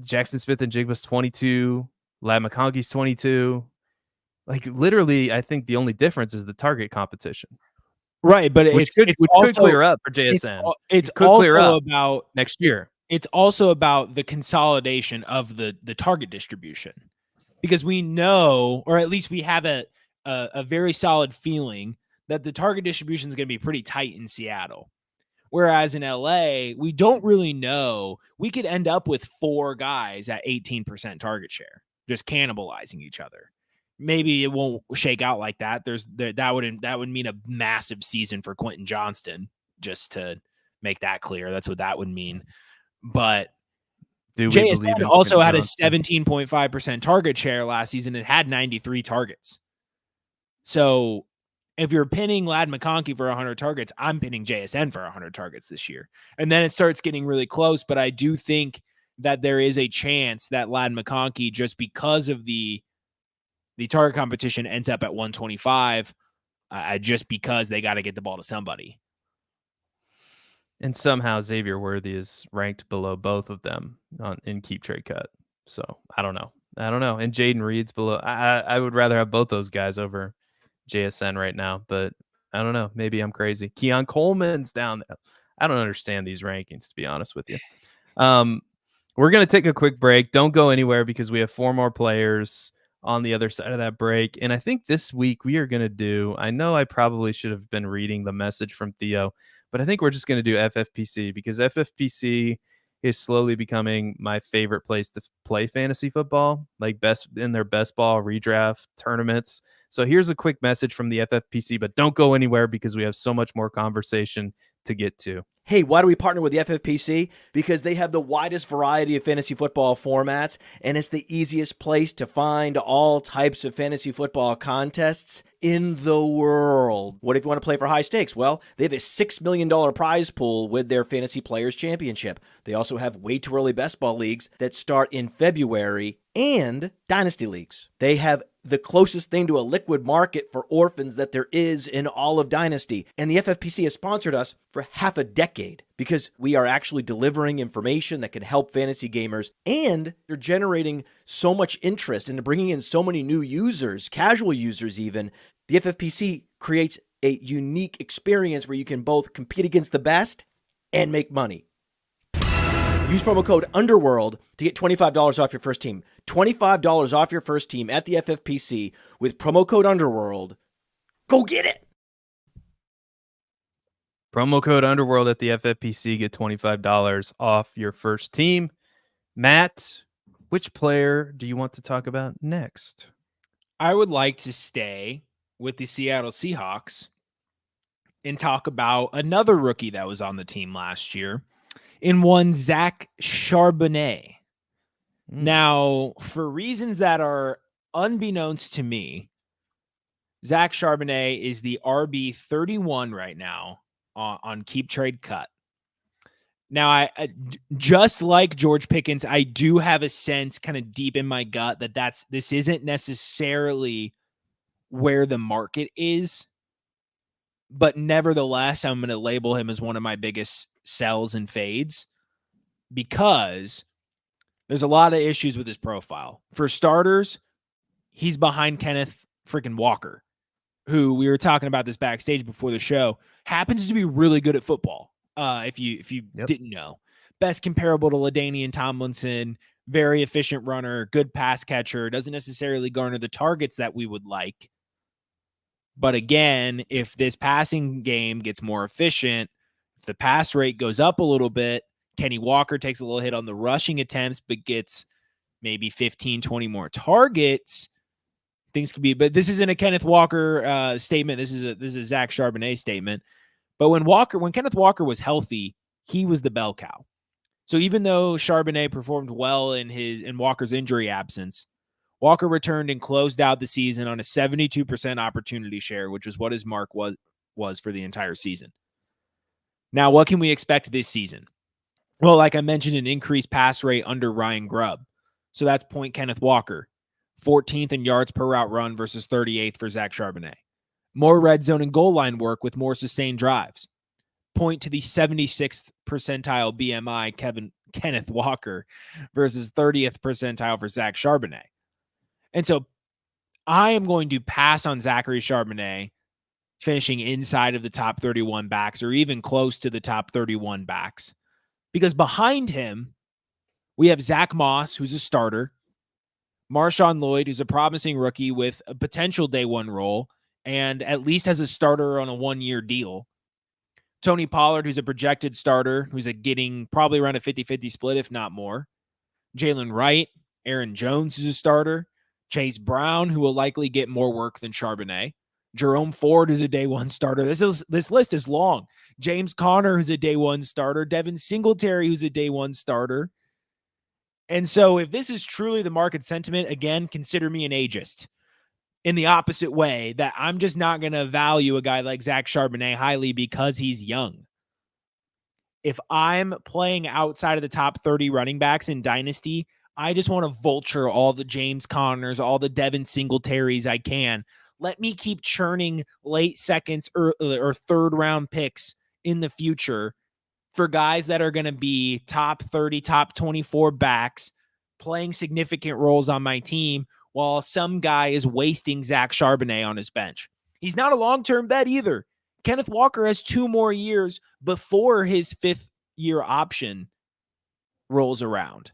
Jackson Smith and Jigba's 22, Ladd McConkey's 22. Like, literally, I think the only difference is the target competition. Right, but which could clear up for JSN. It's also about next year. It's also about the consolidation of the target distribution, because we know, or at least we have a very solid feeling that the target distribution is going to be pretty tight in Seattle. Whereas in LA, we don't really know. We could end up with 4 guys at 18% target share, just cannibalizing each other. Maybe it won't shake out like that. That would mean a massive season for Quentin Johnston, just to make that clear. That's what that would mean. But JSN also had a 17.5% target share last season and had 93 targets. So if you're pinning Ladd McConkey for 100 targets, I'm pinning JSN for 100 targets this year. And then it starts getting really close. But I do think that there is a chance that Ladd McConkey, just because of the target competition, ends up at 125, just because they got to get the ball to somebody. And somehow Xavier Worthy is ranked below both of them in Keep Trade Cut. So I don't know. And Jaden Reed's below. I would rather have both those guys over JSN right now, but I don't know. Maybe I'm crazy. Keon Coleman's down there. I don't understand these rankings, to be honest with you. We're going to take a quick break. Don't go anywhere because we have 4 more players on the other side of that break. And I think this week we are going to do, I know I probably should have been reading the message from Theo, but I think we're just going to do FFPC because FFPC is slowly becoming my favorite place to play fantasy football, like best in their best ball redraft tournaments. So here's a quick message from the FFPC, but don't go anywhere because we have so much more conversation to get to. Hey, why do we partner with the FFPC? Because they have the widest variety of fantasy football formats, and it's the easiest place to find all types of fantasy football contests in the world. What if you want to play for high stakes? Well, they have a $6 million prize pool with their Fantasy Players Championship. They also have way too early best ball leagues that start in February and Dynasty leagues. They have the closest thing to a liquid market for orphans that there is in all of Dynasty. And the FFPC has sponsored us for half a decade because we are actually delivering information that can help fantasy gamers, and they're generating so much interest and bringing in so many new users, casual users even. The FFPC creates a unique experience where you can both compete against the best and make money. Use promo code UNDERWORLD to get $25 off your first team. $25 off your first team at the FFPC with promo code UNDERWORLD. Go get it! Promo code UNDERWORLD at the FFPC. Get $25 off your first team. Matt, which player do you want to talk about next? I would like to stay with the Seattle Seahawks and talk about another rookie that was on the team last year, in one Zach Chardonnet. Now, for reasons that are unbeknownst to me, Zach Chardonnet is the RB 31 right now on Keep Trade Cut. Now, I just like George Pickens, I do have a sense kind of deep in my gut that this isn't necessarily where the market is. But nevertheless, I'm going to label him as one of my biggest sells and fades because there's a lot of issues with his profile. For starters, he's behind Kenneth freaking Walker, who we were talking about this backstage before the show, happens to be really good at football. If you didn't know, best comparable to LaDainian Tomlinson, very efficient runner, good pass catcher, doesn't necessarily garner the targets that we would like. But again, if this passing game gets more efficient, if the pass rate goes up a little bit, Kenny Walker takes a little hit on the rushing attempts, but gets maybe 15, 20 more targets, things could be, but this isn't a Kenneth Walker statement. This is a Zach Chardonnet statement. But when Kenneth Walker was healthy, he was the bell cow. So even though Chardonnet performed well in Walker's injury absence, Walker returned and closed out the season on a 72% opportunity share, which was what his mark was for the entire season. Now, what can we expect this season? Well, like I mentioned, an increased pass rate under Ryan Grubb. So that's point Kenneth Walker. 14th in yards per route run versus 38th for Zach Chardonnet. More red zone and goal line work with more sustained drives. Point to the 76th percentile BMI Kenneth Walker versus 30th percentile for Zach Chardonnet. And so I am going to pass on Zachary Chardonnet finishing inside of the top 31 backs or even close to the top 31 backs, because behind him, we have Zach Moss, who's a starter, Marshawn Lloyd, who's a promising rookie with a potential day one role and at least has a starter on a 1-year deal, Tony Pollard, who's a projected starter, who's getting probably around a 50-50 split, if not more, Jalen Wright, Aaron Jones, who's a starter, Chase Brown, who will likely get more work than Chardonnet, Jerome Ford, who's a day one starter. This list is long. James Conner, who's a day one starter, Devin Singletary, who's a day one starter. And so if this is truly the market sentiment, again, consider me an ageist in the opposite way, that I'm just not going to value a guy like Zach Chardonnet highly because he's young. If I'm playing outside of the top 30 running backs in Dynasty, I just want to vulture all the James Connors, all the Devin Singletaries I can. Let me keep churning late seconds or third round picks in the future for guys that are going to be top 30, top 24 backs playing significant roles on my team while some guy is wasting Zach Chardonnet on his bench. He's not a long-term bet either. Kenneth Walker has 2 more years before his 5th year option rolls around.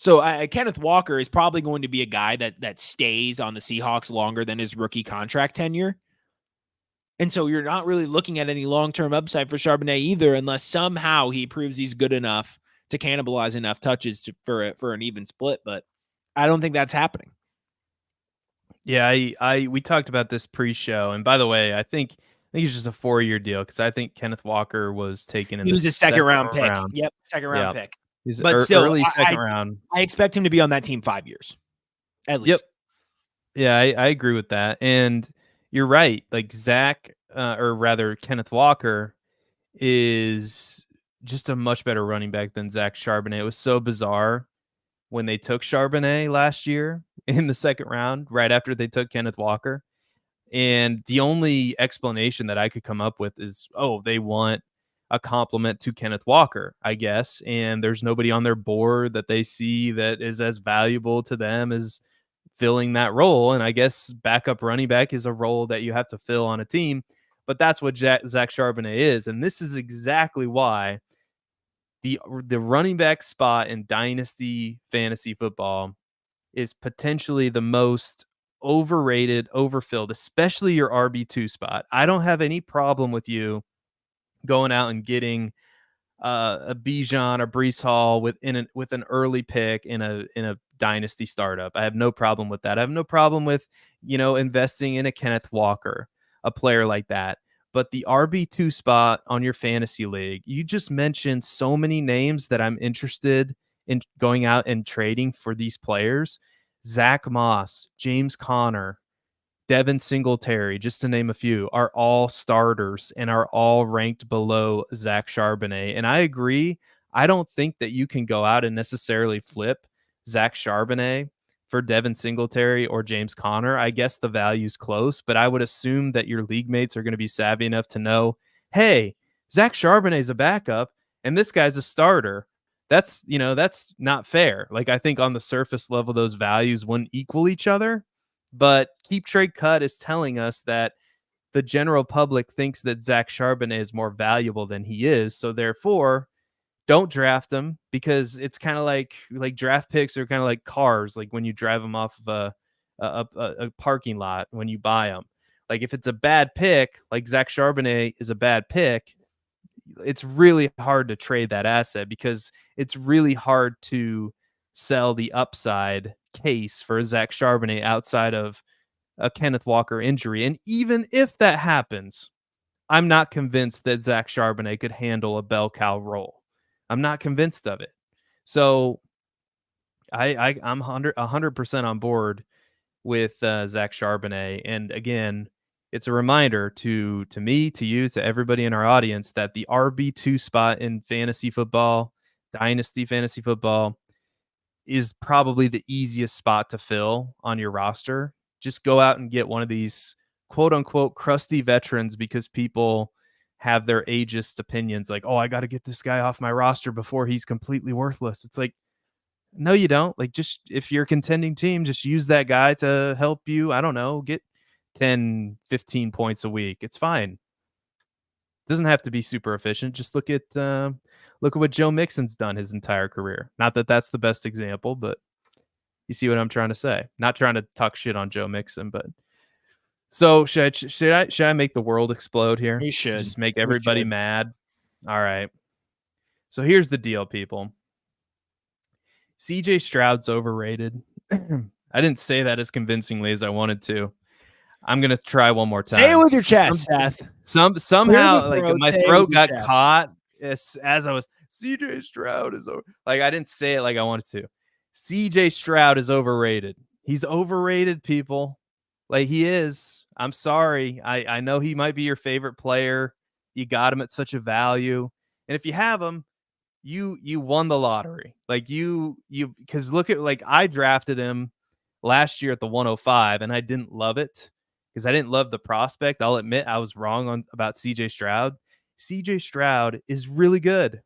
So Kenneth Walker is probably going to be a guy that stays on the Seahawks longer than his rookie contract tenure. And so you're not really looking at any long-term upside for Chardonnet either, unless somehow he proves he's good enough to cannibalize enough touches for an even split. But I don't think that's happening. Yeah, we talked about this pre-show, and by the way, I think it's just a 4-year deal because I think Kenneth Walker was taken in he was the a second round pick. round. Yep, second round pick. He's but still, early second round. I expect him to be on that team 5 years, at least. Yep. Yeah, I agree with that, and you're right. Like Zach, or rather Kenneth Walker, is just a much better running back than Zach Charbonnet. It was so bizarre when they took Charbonnet last year in the second round, right after they took Kenneth Walker. And the only explanation that I could come up with is, oh, they want a compliment to Kenneth Walker, I guess. And there's nobody on their board that they see that is as valuable to them as filling that role. And I guess backup running back is a role that you have to fill on a team. But that's what Zach Charbonnet is. And this is exactly why the running back spot in Dynasty fantasy football is potentially the most overrated, overfilled, especially your RB2 spot. I don't have any problem with you going out and getting a Bijan or Breece Hall with an early pick in a dynasty startup. I have no problem with that. I have no problem with, investing in a Kenneth Walker, a player like that. But the RB2 spot on your fantasy league, you just mentioned so many names that I'm interested in going out and trading for these players. Zach Moss, James Conner, Devin Singletary, just to name a few, are all starters and are all ranked below Zach Charbonnet. And I agree. I don't think that you can go out and necessarily flip Zach Charbonnet for Devin Singletary or James Conner. I guess the value's close, but I would assume that your league mates are going to be savvy enough to know, hey, Zach Charbonnet's a backup and this guy's a starter. That's not fair. Like, I think on the surface level, those values wouldn't equal each other. But Keep Trade Cut is telling us that the general public thinks that Zach Charbonnet is more valuable than he is. So therefore, don't draft him, because it's kind of like draft picks are kind of like cars. Like when you drive them off of a parking lot when you buy them. Like if it's a bad pick, like Zach Charbonnet is a bad pick, it's really hard to trade that asset because it's really hard to sell the upside case for Zach Charbonnet outside of a Kenneth Walker injury. And even if that happens, I'm not convinced that Zach Charbonnet could handle a bell cow role. I'm not convinced of it. So I'm 100% on board with Zach Charbonnet. And again, it's a reminder to me, to you, to everybody in our audience that the RB2 spot in fantasy football, dynasty fantasy football, is probably the easiest spot to fill on your roster. Just go out and get one of these quote unquote crusty veterans, because people have their ageist opinions like, oh, I got to get this guy off my roster before he's completely worthless. It's like, no, you don't. Like, just if you're a contending team, just use that guy to help you, I don't know, get 10, 15 points a week. It's fine. It doesn't have to be super efficient. Just look at what Joe Mixon's done his entire career. Not that that's the best example, but you see what I'm trying to say. Not trying to talk shit on Joe Mixon, but so should I make the world explode here? You should. Just make everybody mad. All right. So here's the deal, people. CJ Stroud's overrated. I didn't say that as convincingly as I wanted to. I'm gonna try one more time. Say it with your chest, Seth. Somehow, like my throat got caught as I was. CJ Stroud is over. Like, I didn't say it like I wanted to. CJ Stroud is overrated. He's overrated, people. Like, he is. I'm sorry. I know he might be your favorite player. You got him at such a value, and if you have him, you won the lottery. Like you because look at, like, I drafted him last year at the 105, and I didn't love it because I didn't love the prospect. I'll admit I was wrong about CJ Stroud. CJ Stroud is really good.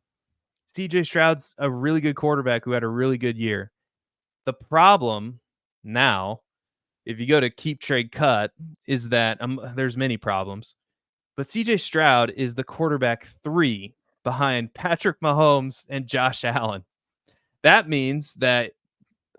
CJ Stroud's a really good quarterback who had a really good year. The problem now, if you go to Keep Trade Cut, is that there's many problems, but CJ Stroud is the quarterback 3 behind Patrick Mahomes and Josh Allen. That means that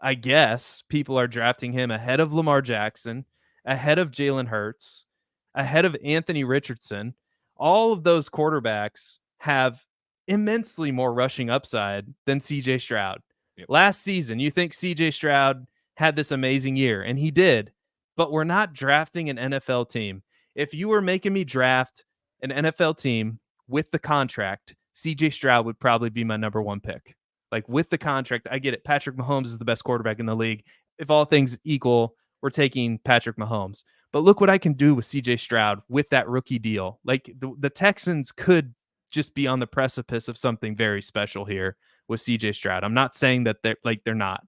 I guess people are drafting him ahead of Lamar Jackson, ahead of Jalen Hurts, ahead of Anthony Richardson. All of those quarterbacks have immensely more rushing upside than CJ Stroud. Yep. Last season, you think CJ Stroud had this amazing year, and he did, but we're not drafting an NFL team. If you were making me draft an NFL team with the contract, CJ Stroud would probably be my number one pick. Like with the contract, I get it. Patrick Mahomes is the best quarterback in the league. If all things equal, we're taking Patrick Mahomes. But look what I can do with CJ Stroud with that rookie deal. Like the Texans could just be on the precipice of something very special here with CJ Stroud. I'm not saying that they're not,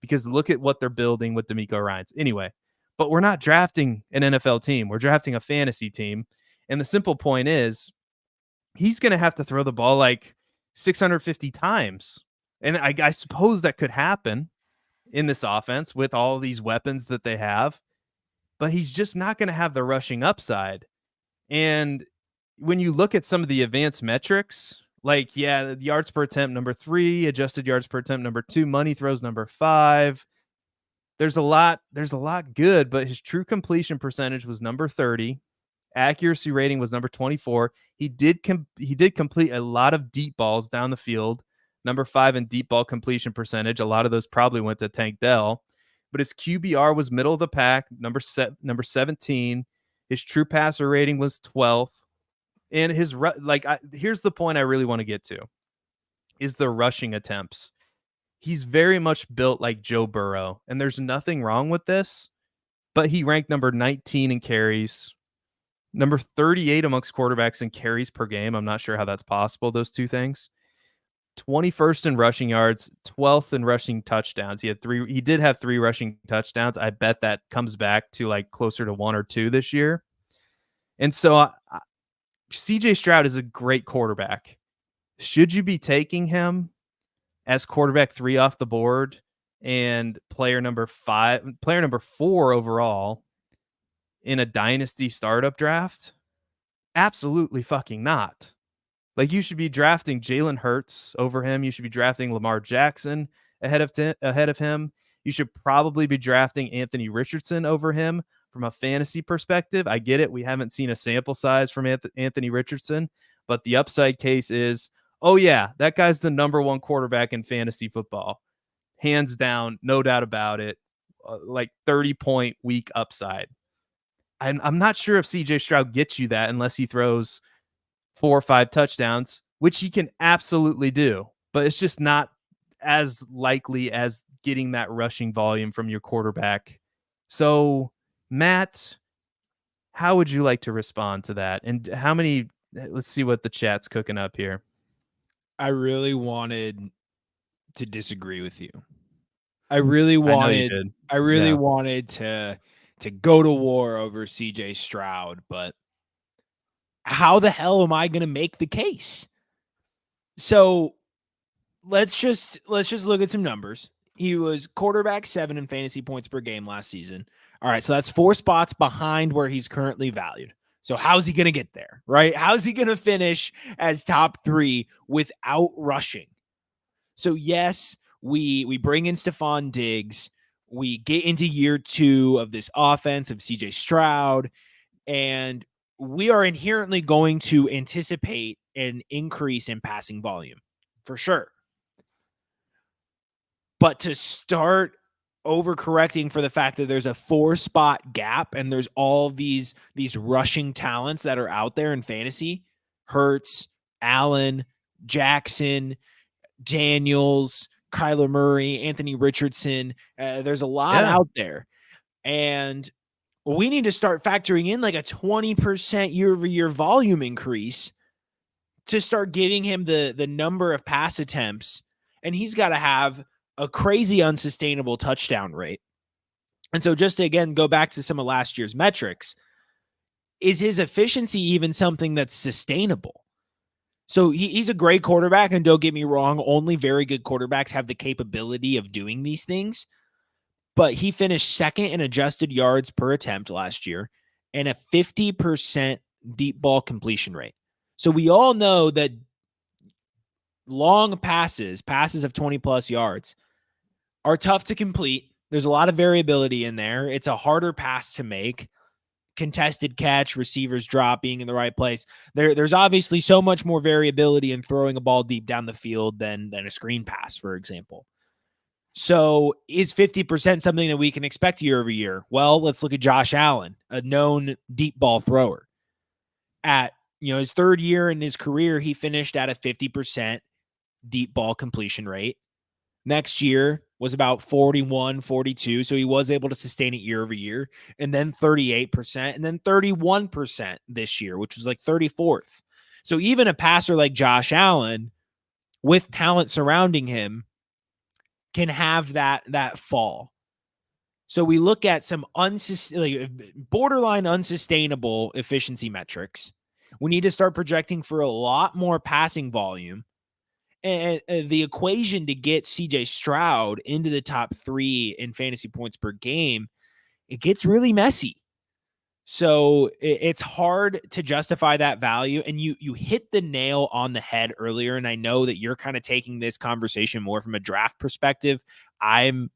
because look at what they're building with DeMeco Ryans. Anyway, but we're not drafting an NFL team. We're drafting a fantasy team. And the simple point is he's going to have to throw the ball like 650 times. And I suppose that could happen in this offense with all these weapons that they have, but he's just not going to have the rushing upside. And when you look at some of the advanced metrics, like, the yards per attempt, number 3, adjusted yards per attempt, number 2, money throws, number 5. There's a lot good, but his true completion percentage was number 30. Accuracy rating was number 24. He did complete a lot of deep balls down the field. Number 5 in deep ball completion percentage. A lot of those probably went to Tank Dell, but his QBR was middle of the pack, number 17. His true passer rating was 12th. And here's the point I really want to get to is the rushing attempts. He's very much built like Joe Burrow, and there's nothing wrong with this, but he ranked number 19 in carries, number 38 amongst quarterbacks in carries per game. I'm not sure how that's possible, those two things. 21st in rushing yards, 12th in rushing touchdowns. He did have 3 rushing touchdowns. I bet that comes back to like closer to 1 or 2 this year. And so CJ Stroud is a great quarterback. Should you be taking him as quarterback 3 off the board and player number 4 overall in a dynasty startup draft? Absolutely fucking not. Like, you should be drafting Jalen Hurts over him. You should be drafting Lamar Jackson ahead of him. You should probably be drafting Anthony Richardson over him from a fantasy perspective. I get it. We haven't seen a sample size from Anthony Richardson, but the upside case is, oh yeah, that guy's the number 1 quarterback in fantasy football. Hands down, no doubt about it. Like 30-point week upside. I'm not sure if CJ Stroud gets you that unless he throws 4 or 5 touchdowns, which he can absolutely do, but it's just not as likely as getting that rushing volume from your quarterback. So, Matt, how would you like to respond to that? And let's see what the chat's cooking up here. I really wanted to disagree with you. I really wanted to go to war over CJ Stroud, but how the hell am I going to make the case? So let's just look at some numbers. He was quarterback 7 in fantasy points per game last season. All right, so that's 4 spots behind where he's currently valued. So how's he going to get there, right? How's he going to finish as top 3 without rushing? So yes, we bring in Stephon Diggs. We get into year 2 of this offense of CJ Stroud, and we are inherently going to anticipate an increase in passing volume for sure. But to start overcorrecting for the fact that there's a 4-spot gap and there's all these rushing talents that are out there in fantasy, Hurts, Allen, Jackson, Daniels, Kyler Murray, Anthony Richardson, there's a lot out there. And we need to start factoring in like a 20% year-over-year volume increase to start giving him the number of pass attempts. And he's got to have a crazy unsustainable touchdown rate. And so just to, again, go back to some of last year's metrics, is his efficiency even something that's sustainable? So he's a great quarterback, and don't get me wrong, only very good quarterbacks have the capability of doing these things. But he finished 2nd in adjusted yards per attempt last year and a 50% deep ball completion rate. So we all know that long passes of 20 plus yards, are tough to complete. There's a lot of variability in there. It's a harder pass to make. Contested catch, receivers drop, being in the right place. There's obviously so much more variability in throwing a ball deep down the field than a screen pass, for example. So is 50% something that we can expect year over year? Well, let's look at Josh Allen, a known deep ball thrower. At his third year in his career, he finished at a 50% deep ball completion rate. Next year was about 41, 42. So he was able to sustain it year over year, and then 38%, and then 31% this year, which was like 34th. So even a passer like Josh Allen with talent surrounding him can have that fall. So we look at some borderline unsustainable efficiency metrics. We need to start projecting for a lot more passing volume. And the equation to get CJ Stroud into the top 3 in fantasy points per game, it gets really messy. So it's hard to justify that value. And you hit the nail on the head earlier. And I know that you're kind of taking this conversation more from a draft perspective. I've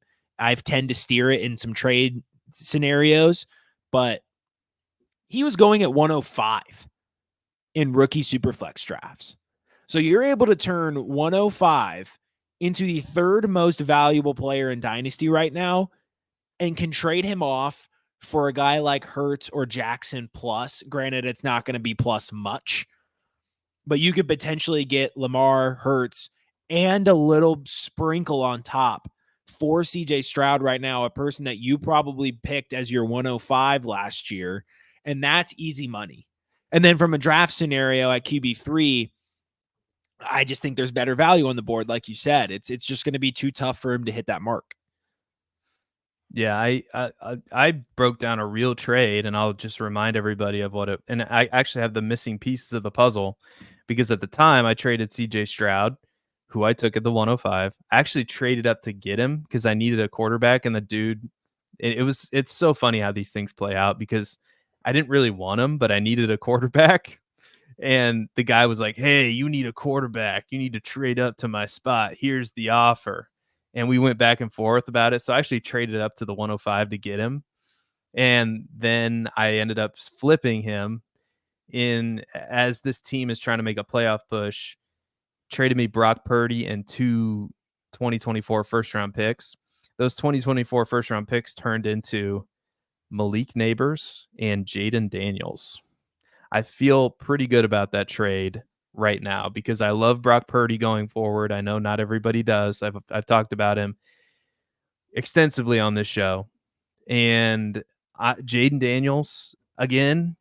tend to steer it in some trade scenarios, but he was going at 105 in rookie superflex drafts. So you're able to turn 105 into the third most valuable player in Dynasty right now and can trade him off for a guy like Hurts or Jackson plus. Granted, it's not going to be plus much, but you could potentially get Lamar, Hurts, and a little sprinkle on top for CJ Stroud right now, a person that you probably picked as your 105 last year, and that's easy money. And then from a draft scenario at QB3, I just think there's better value on the board. Like you said, it's just going to be too tough for him to hit that mark. Yeah, I broke down a real trade, and I'll just remind everybody of what it. And I actually have the missing pieces of the puzzle, because at the time I traded CJ Stroud, who I took at the 105. I actually traded up to get him because I needed a quarterback, and the dude, it's so funny how these things play out, because I didn't really want him, but I needed a quarterback. And the guy was like, "Hey, you need a quarterback. You need to trade up to my spot. Here's the offer." And we went back and forth about it. So I actually traded up to the 105 to get him. And then I ended up flipping him in, as this team is trying to make a playoff push, traded me Brock Purdy and 2 2024 first-round picks. Those 2024 first-round picks turned into Malik Neighbors and Jaden Daniels. I feel pretty good about that trade right now because I love Brock Purdy going forward. I know not everybody does. I've talked about him extensively on this show. And Jaden Daniels, again,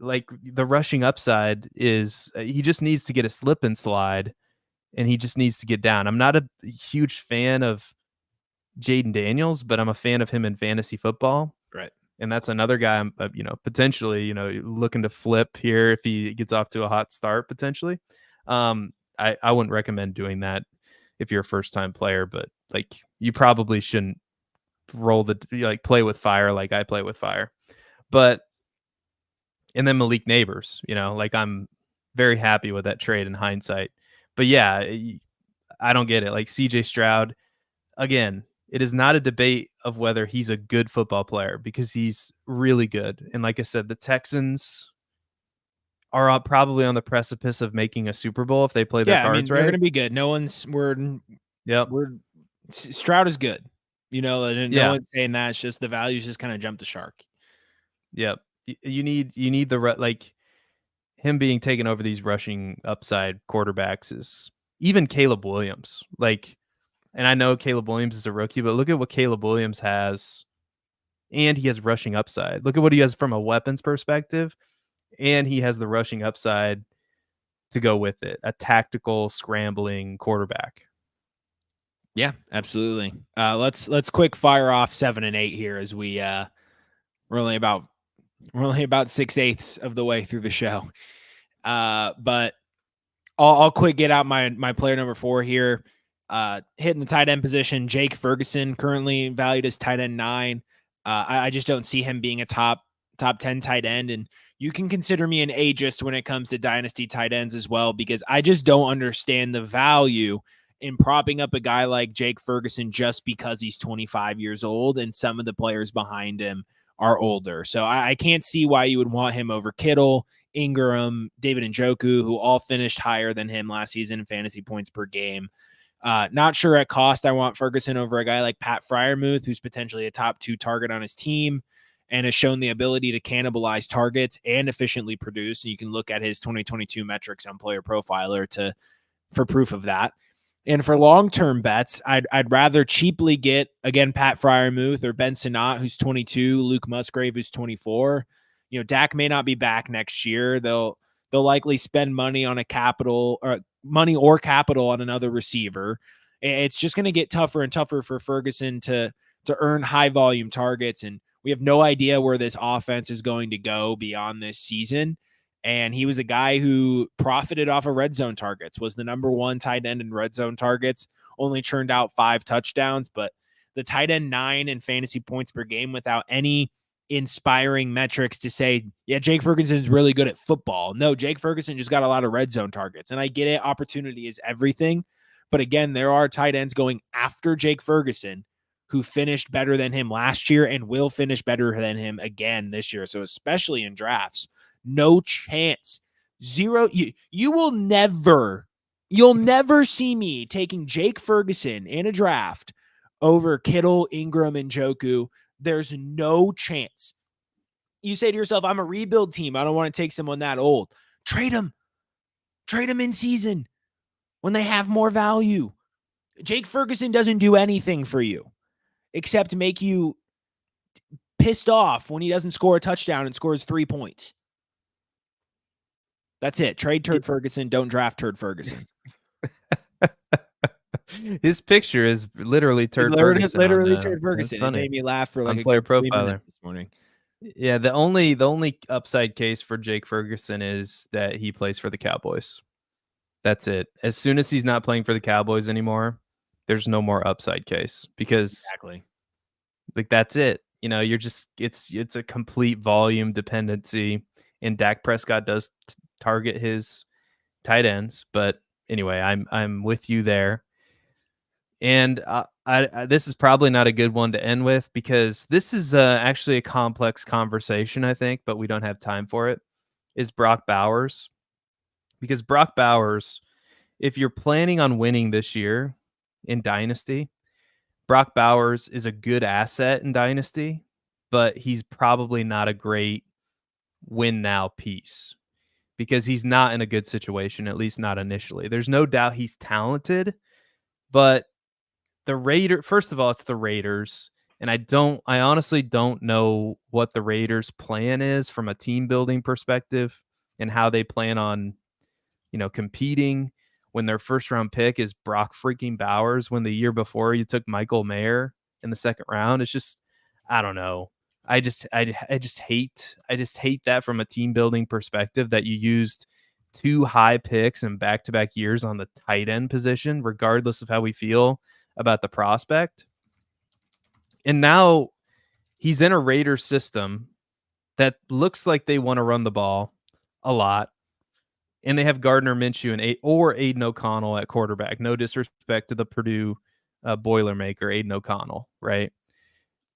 like, the rushing upside is he just needs to get a slip and slide, and he just needs to get down. I'm not a huge fan of Jaden Daniels, but I'm a fan of him in fantasy football. Right. And that's another guy I'm, potentially, looking to flip here if he gets off to a hot start, potentially. I wouldn't recommend doing that if you're a first-time player, but like, you probably shouldn't play with fire like I play with fire. But, and then Malik Neighbors, I'm very happy with that trade in hindsight. But yeah, I don't get it. Like, CJ Stroud, again, it is not a debate of whether he's a good football player, because he's really good. And like I said, the Texans are probably on the precipice of making a Super Bowl if they play their cards right. They're going to be good. Stroud is good. No one's saying that. It's just the values just kind of jumped the shark. Yep. You need him being taken over these rushing upside quarterbacks is even Caleb Williams. And I know Caleb Williams is a rookie, but look at what Caleb Williams has, and he has rushing upside. Look at what he has from a weapons perspective, and he has the rushing upside to go with it. A tactical, scrambling quarterback. Yeah, absolutely. Let's quick fire off 7 and 8 here, as we're only about 6/8 of the way through the show. But I'll quick get out my player number 4 here. Hitting the tight end position, Jake Ferguson, currently valued as tight end 9. I just don't see him being a top 10 tight end. And you can consider me an ageist when it comes to dynasty tight ends as well, because I just don't understand the value in propping up a guy like Jake Ferguson just because he's 25 years old and some of the players behind him are older. So I can't see why you would want him over Kittle, Ingram, David Njoku, who all finished higher than him last season in fantasy points per game. Not sure at cost I want Ferguson over a guy like Pat Freiermuth, who's potentially a top 2 target on his team and has shown the ability to cannibalize targets and efficiently produce. And you can look at his 2022 metrics on PlayerProfiler for proof of that. And for long-term bets, I'd rather cheaply get, again, Pat Freiermuth or Ben Sinnott, who's 22, Luke Musgrave, who's 24. Dak may not be back next year. They'll likely spend money on capital on another receiver. It's just going to get tougher and tougher for Ferguson to earn high volume targets. And we have no idea where this offense is going to go beyond this season. And he was a guy who profited off of red zone targets, was the number 1 tight end in red zone targets, only churned out 5 touchdowns, but the tight end 9 in fantasy points per game without any inspiring metrics to say, yeah, Jake Ferguson's really good at football. No, Jake Ferguson just got a lot of red zone targets. And I get it. Opportunity is everything. But again, there are tight ends going after Jake Ferguson who finished better than him last year and will finish better than him again this year. So especially in drafts, no chance. Zero. You'll never see me taking Jake Ferguson in a draft over Kittle, Ingram, and Njoku. There's no chance. You say to yourself, I'm a rebuild team. I don't want to take someone that old. Trade him. Trade him in season when they have more value. Jake Ferguson doesn't do anything for you except make you pissed off when he doesn't score a touchdown and scores 3 points. That's it. Trade Turd Ferguson. Don't draft Turd Ferguson. His picture is literally Turd Ferguson. Literally Turd Ferguson. It made me laugh for like a PlayerProfiler this morning. Yeah, the only upside case for Jake Ferguson is that he plays for the Cowboys. That's it. As soon as he's not playing for the Cowboys anymore, there's no more upside case because exactly like that's it. You're just it's a complete volume dependency, and Dak Prescott does target his tight ends. But anyway, I'm with you there. And I this is probably not a good one to end with because this is actually a complex conversation, I think, but we don't have time for it, is Brock Bowers. Because Brock Bowers, if you're planning on winning this year in Dynasty, Brock Bowers is a good asset in Dynasty, but he's probably not a great win now piece because he's not in a good situation, at least not initially. There's no doubt he's talented, but first of all, it's the Raiders. And I honestly don't know what the Raiders' plan is from a team building perspective and how they plan on, competing when their first round pick is Brock freaking Bowers when the year before you took Michael Mayer in the second round. It's just, I don't know. I just hate that from a team building perspective that you used 2 high picks in back-to-back years on the tight end position, regardless of how we feel about the prospect. And now he's in a Raiders system that looks like they want to run the ball a lot. And they have Gardner Minshew or Aiden O'Connell at quarterback. No disrespect to the Purdue Boilermaker, Aiden O'Connell, right?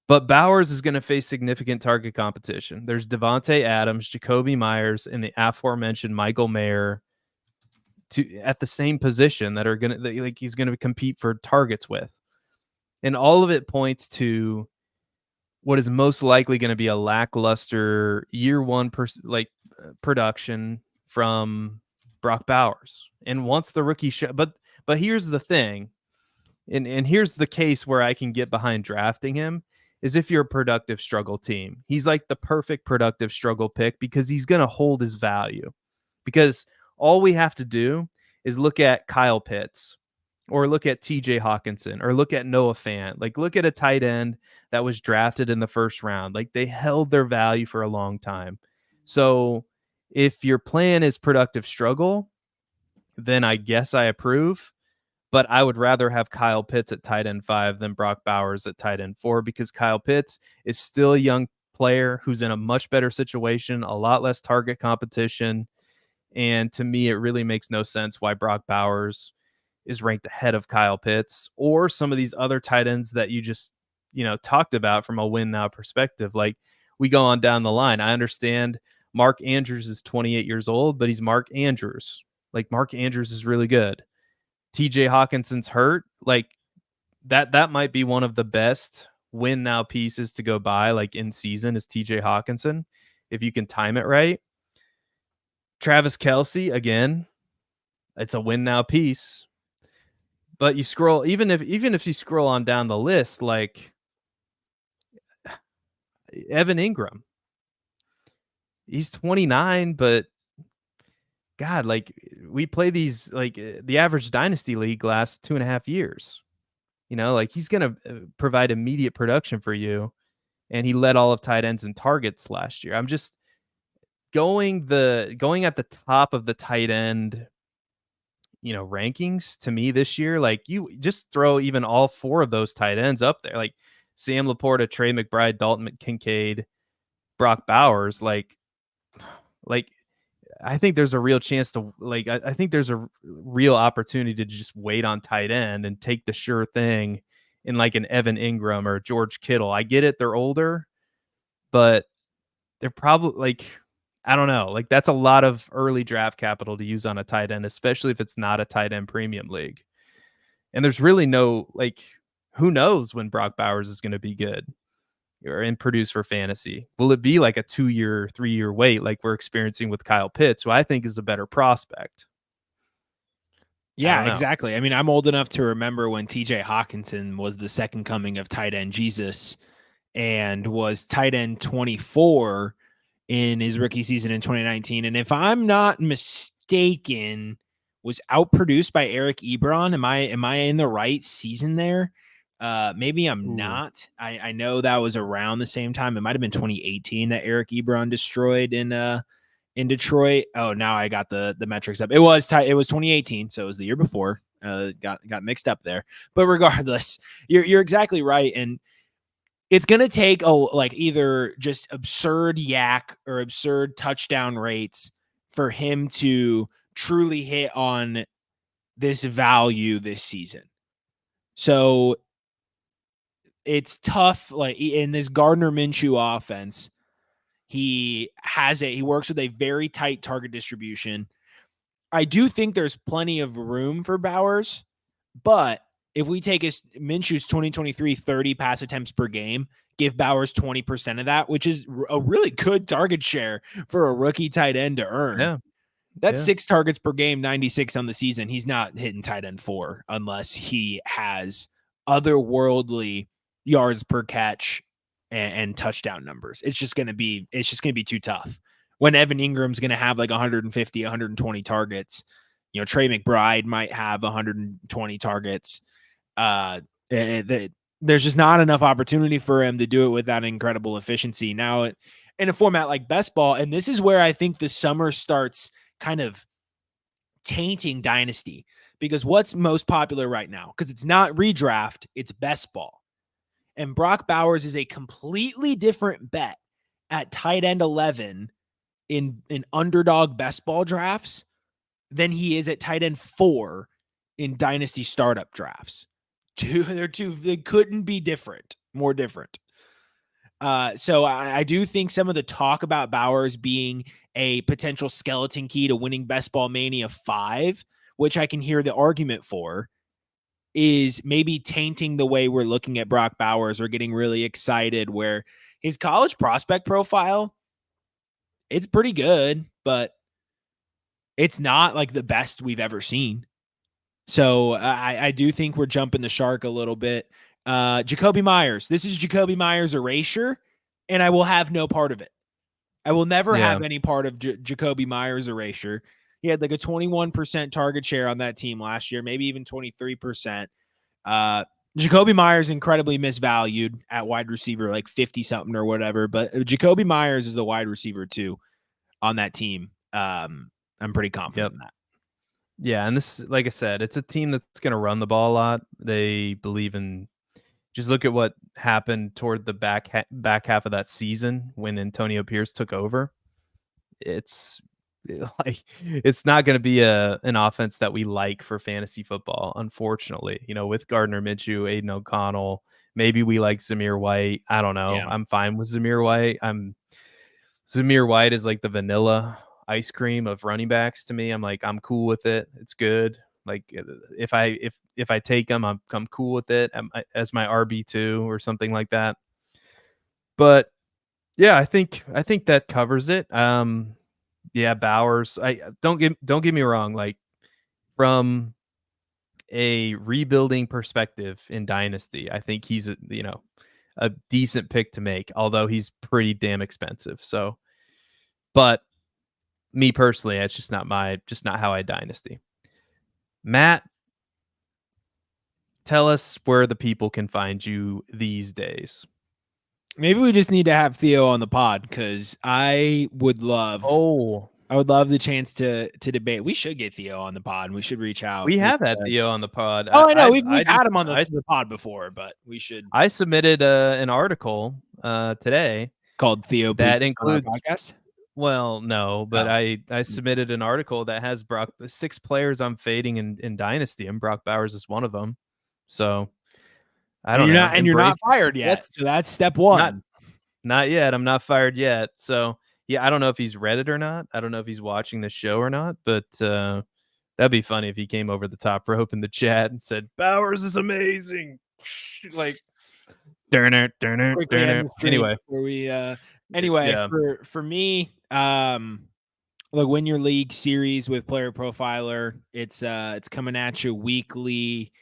But Bowers is going to face significant target competition. There's Devontae Adams, Jacoby Myers, and the aforementioned Michael Mayer at the same position that are going to, he's going to compete for targets with. And all of it points to what is most likely going to be a lackluster year one production from Brock Bowers. And once the rookie but here's the thing, and here's the case where I can get behind drafting him, is if you're a productive struggle team. He's like the perfect productive struggle pick because he's going to hold his value. Because all we have to do is look at Kyle Pitts or look at TJ Hawkinson or look at Noah Fant. Look at a tight end that was drafted in the first round. They held their value for a long time. So if your plan is productive struggle, then I guess I approve. But I would rather have Kyle Pitts at tight end 5 than Brock Bowers at tight end 4 because Kyle Pitts is still a young player who's in a much better situation, a lot less target competition. And to me, it really makes no sense why Brock Bowers is ranked ahead of Kyle Pitts or some of these other tight ends that you just, talked about from a win now perspective. Like, we go on down the line. I understand Mark Andrews is 28 years old, but he's Mark Andrews. Like, Mark Andrews is really good. TJ Hawkinson's hurt. Like, that might be one of the best win now pieces to go buy, like, in season, is TJ Hawkinson, if you can time it right. Travis Kelce, again, it's a win now piece. But you scroll, even if you scroll on down the list, like Evan Ingram, he's 29, but God, like, we play these, like, the average Dynasty league lasts 2.5 years. Like, he's going to provide immediate production for you. And he led all of tight ends in targets last year. I'm just going at the top of the tight end, rankings to me this year. Like, you just throw even all 4 of those tight ends up there, like Sam Laporta, Trey McBride, Dalton Kincaid, Brock Bowers. Like I think there's a real chance to, like, I think there's a real opportunity to just wait on tight end and take the sure thing in, like, an Evan Ingram or George Kittle. I get it, they're older, but they're probably, like, I don't know, like, that's a lot of early draft capital to use on a tight end, especially if it's not a tight end premium league. And there's really no, like, who knows when Brock Bowers is going to be good and produce for fantasy. Will it be like a 2-year, 3-year wait like we're experiencing with Kyle Pitts, who I think is a better prospect? Yeah, exactly. I mean, I'm old enough to remember when TJ Hawkinson was the second coming of tight end Jesus and was tight end 24 in his rookie season in 2019. And if I'm not mistaken, was outproduced by Eric Ebron. Am I in the right season there? Maybe I'm not. I know that was around the same time. It might have been 2018 that Eric Ebron destroyed in Detroit. Oh, now I got the metrics up. It was 2018, so it was the year before. Got mixed up there. But regardless, you're exactly right, and it's gonna take either just absurd yak or absurd touchdown rates for him to truly hit on this value this season. So it's tough. Like, in this Gardner Minshew offense, he works with a very tight target distribution. I do think there's plenty of room for Bowers, but if we take Minshew's 2023 30 pass attempts per game, give Bowers 20% of that, which is a really good target share for a rookie tight end to earn. Yeah. That's 6 targets per game, 96 on the season. He's not hitting tight end 4 unless he has otherworldly yards per catch and touchdown numbers. It's just going to be too tough. When Evan Ingram's going to have like 150, 120 targets, Trey McBride might have 120 targets. There's just not enough opportunity for him to do it with that incredible efficiency. Now, in a format like best ball, and this is where I think the summer starts kind of tainting Dynasty, because what's most popular right now, because it's not redraft, it's best ball. And Brock Bowers is a completely different bet at tight end 11 in underdog best ball drafts than he is at tight end 4 in Dynasty startup drafts. They couldn't be more different. So I do think some of the talk about Bowers being a potential skeleton key to winning Best Ball Mania 5, which I can hear the argument for, is maybe tainting the way we're looking at Brock Bowers or getting really excited, where his college prospect profile, it's pretty good, but it's not like the best we've ever seen. So I do think we're jumping the shark a little bit. Jacoby Myers. This is Jacoby Myers' erasure, and I will have no part of it. I will never have any part of Jacoby Myers' erasure. He had like a 21% target share on that team last year, maybe even 23%. Jacoby Myers incredibly misvalued at wide receiver, like 50 something or whatever. But Jacoby Myers is the wide receiver too on that team. I'm pretty confident in that. Yeah, and this, like I said, it's a team that's going to run the ball a lot. They believe in. Just look at what happened toward the back half of that season when Antonio Pierce took over. It's like it's not going to be an offense that we like for fantasy football, unfortunately. With Gardner Minshew, Aiden O'Connell, maybe we like Zamir White. I don't know. Yeah. I'm fine with Zamir White. Zamir White is like the vanilla ice cream of running backs to me. I'm cool with it. It's good. Like if I take him, I'm cool with it as my RB2 or something like that. But yeah, I think that covers it. Yeah, Bowers. Don't get me wrong. Like from a rebuilding perspective in Dynasty, I think he's a decent pick to make, although he's pretty damn expensive. So, but me personally, it's just not how I Dynasty. Matt, tell us where the people can find you these days. Maybe we just need to have Theo on the pod because I would love the chance to debate. We should get Theo on the pod and we should reach out. We have had Theo on the pod. Oh, I know. We've had him on the pod before, but we should. I submitted an article today called Theo that includes podcast. Well, no, but I submitted an article that has 6 players I'm fading in Dynasty, and Brock Bowers is one of them. So I don't know. You're not fired yet. So that's step one. Not yet. I'm not fired yet. So yeah, I don't know if he's read it or not. I don't know if he's watching the show or not, but that'd be funny if he came over the top rope in the chat and said, Bowers is amazing. Like, anyway. For me, look, Win Your League series with Player Profiler. It's coming at you weekly.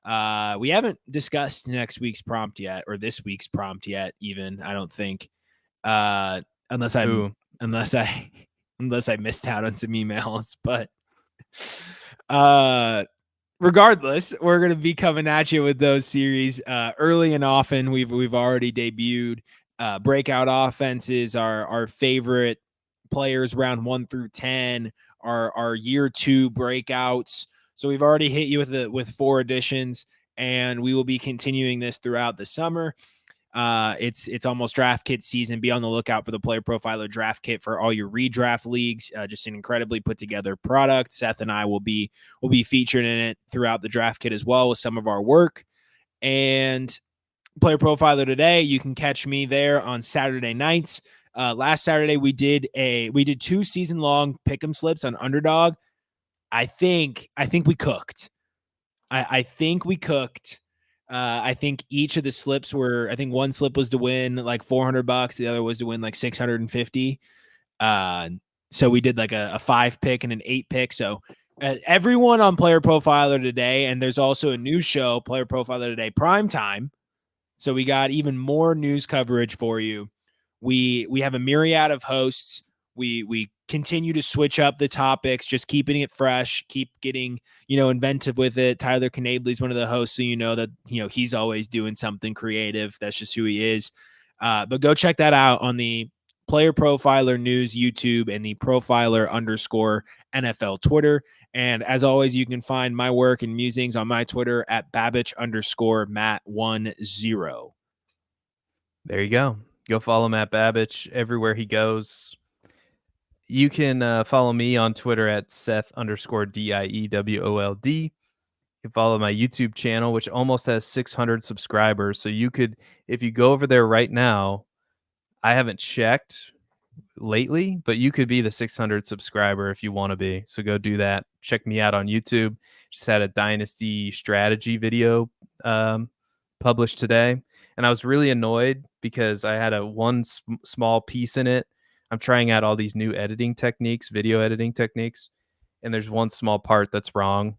We haven't discussed next week's prompt yet, or this week's prompt yet, even, I don't think. Unless I missed out on some emails, but regardless, we're going to be coming at you with those series early and often. We've already debuted breakout offenses, our favorite players round 1 through 10, our year 2 breakouts. So we've already hit you with 4 editions, and we will be continuing this throughout the summer. It's almost draft kit season. Be on the lookout for the Player Profiler draft kit for all your redraft leagues. Just an incredibly put together product. Seth and I will be featured in it throughout the draft kit as well with some of our work. And Player Profiler today, you can catch me there on Saturday nights. Last Saturday we did 2 season long pick'em slips on Underdog. I think we cooked. I think we cooked. I think each of the slips were, I think one slip was to win like $400. The other was to win like 650. So we did like a 5 pick and an 8 pick. So everyone on Player Profiler today, and there's also a new show, Player Profiler Today Prime Time. So we got even more news coverage for you. We have a myriad of hosts. We continue to switch up the topics, just keeping it fresh, keep getting, inventive with it. Tyler Knably is one of the hosts, so that, he's always doing something creative. That's just who he is. But go check that out on the Player Profiler News YouTube and the Profiler_NFL Twitter. And as always, you can find my work and musings on my Twitter at Babbage_Matt10. There you go. Go follow Matt Babbage everywhere he goes. You can follow me on Twitter at Seth_DIEWOLD. You can follow my YouTube channel, which almost has 600 subscribers. So you could, if you go over there right now, I haven't checked lately, but you could be the 600 subscriber if you want to be. So go do that. Check me out on YouTube. Just had a Dynasty strategy video published today. And I was really annoyed because I had one small piece in it. I'm trying out all these new editing techniques, video editing techniques, and there's one small part that's wrong,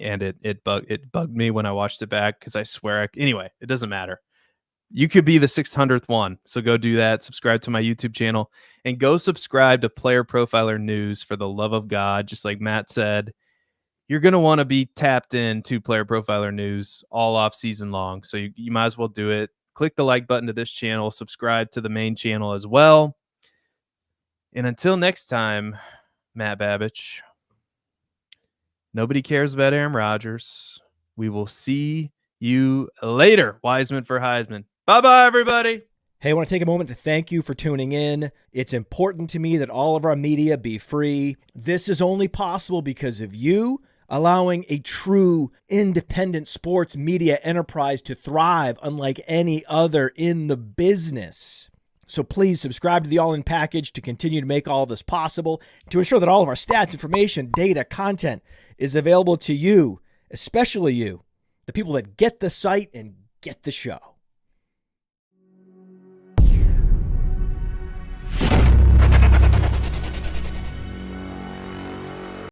and it bugged me when I watched it back because I swear anyway, it doesn't matter. You could be the 600th one, so go do that. Subscribe to my YouTube channel and go subscribe to Player Profiler News for the love of God. Just like Matt said, you're going to want to be tapped into Player Profiler News all off season long, so you might as well do it. Click the like button to this channel, subscribe to the main channel as well. And until next time, Matt Babbage, nobody cares about Aaron Rodgers. We will see you later. Wiseman for Heisman. Bye-bye, everybody. Hey, I want to take a moment to thank you for tuning in. It's important to me that all of our media be free. This is only possible because of you allowing a true independent sports media enterprise to thrive unlike any other in the business. So please subscribe to the All In Package to continue to make all of this possible, to ensure that all of our stats, information, data, content is available to you, especially you, the people that get the site and get the show.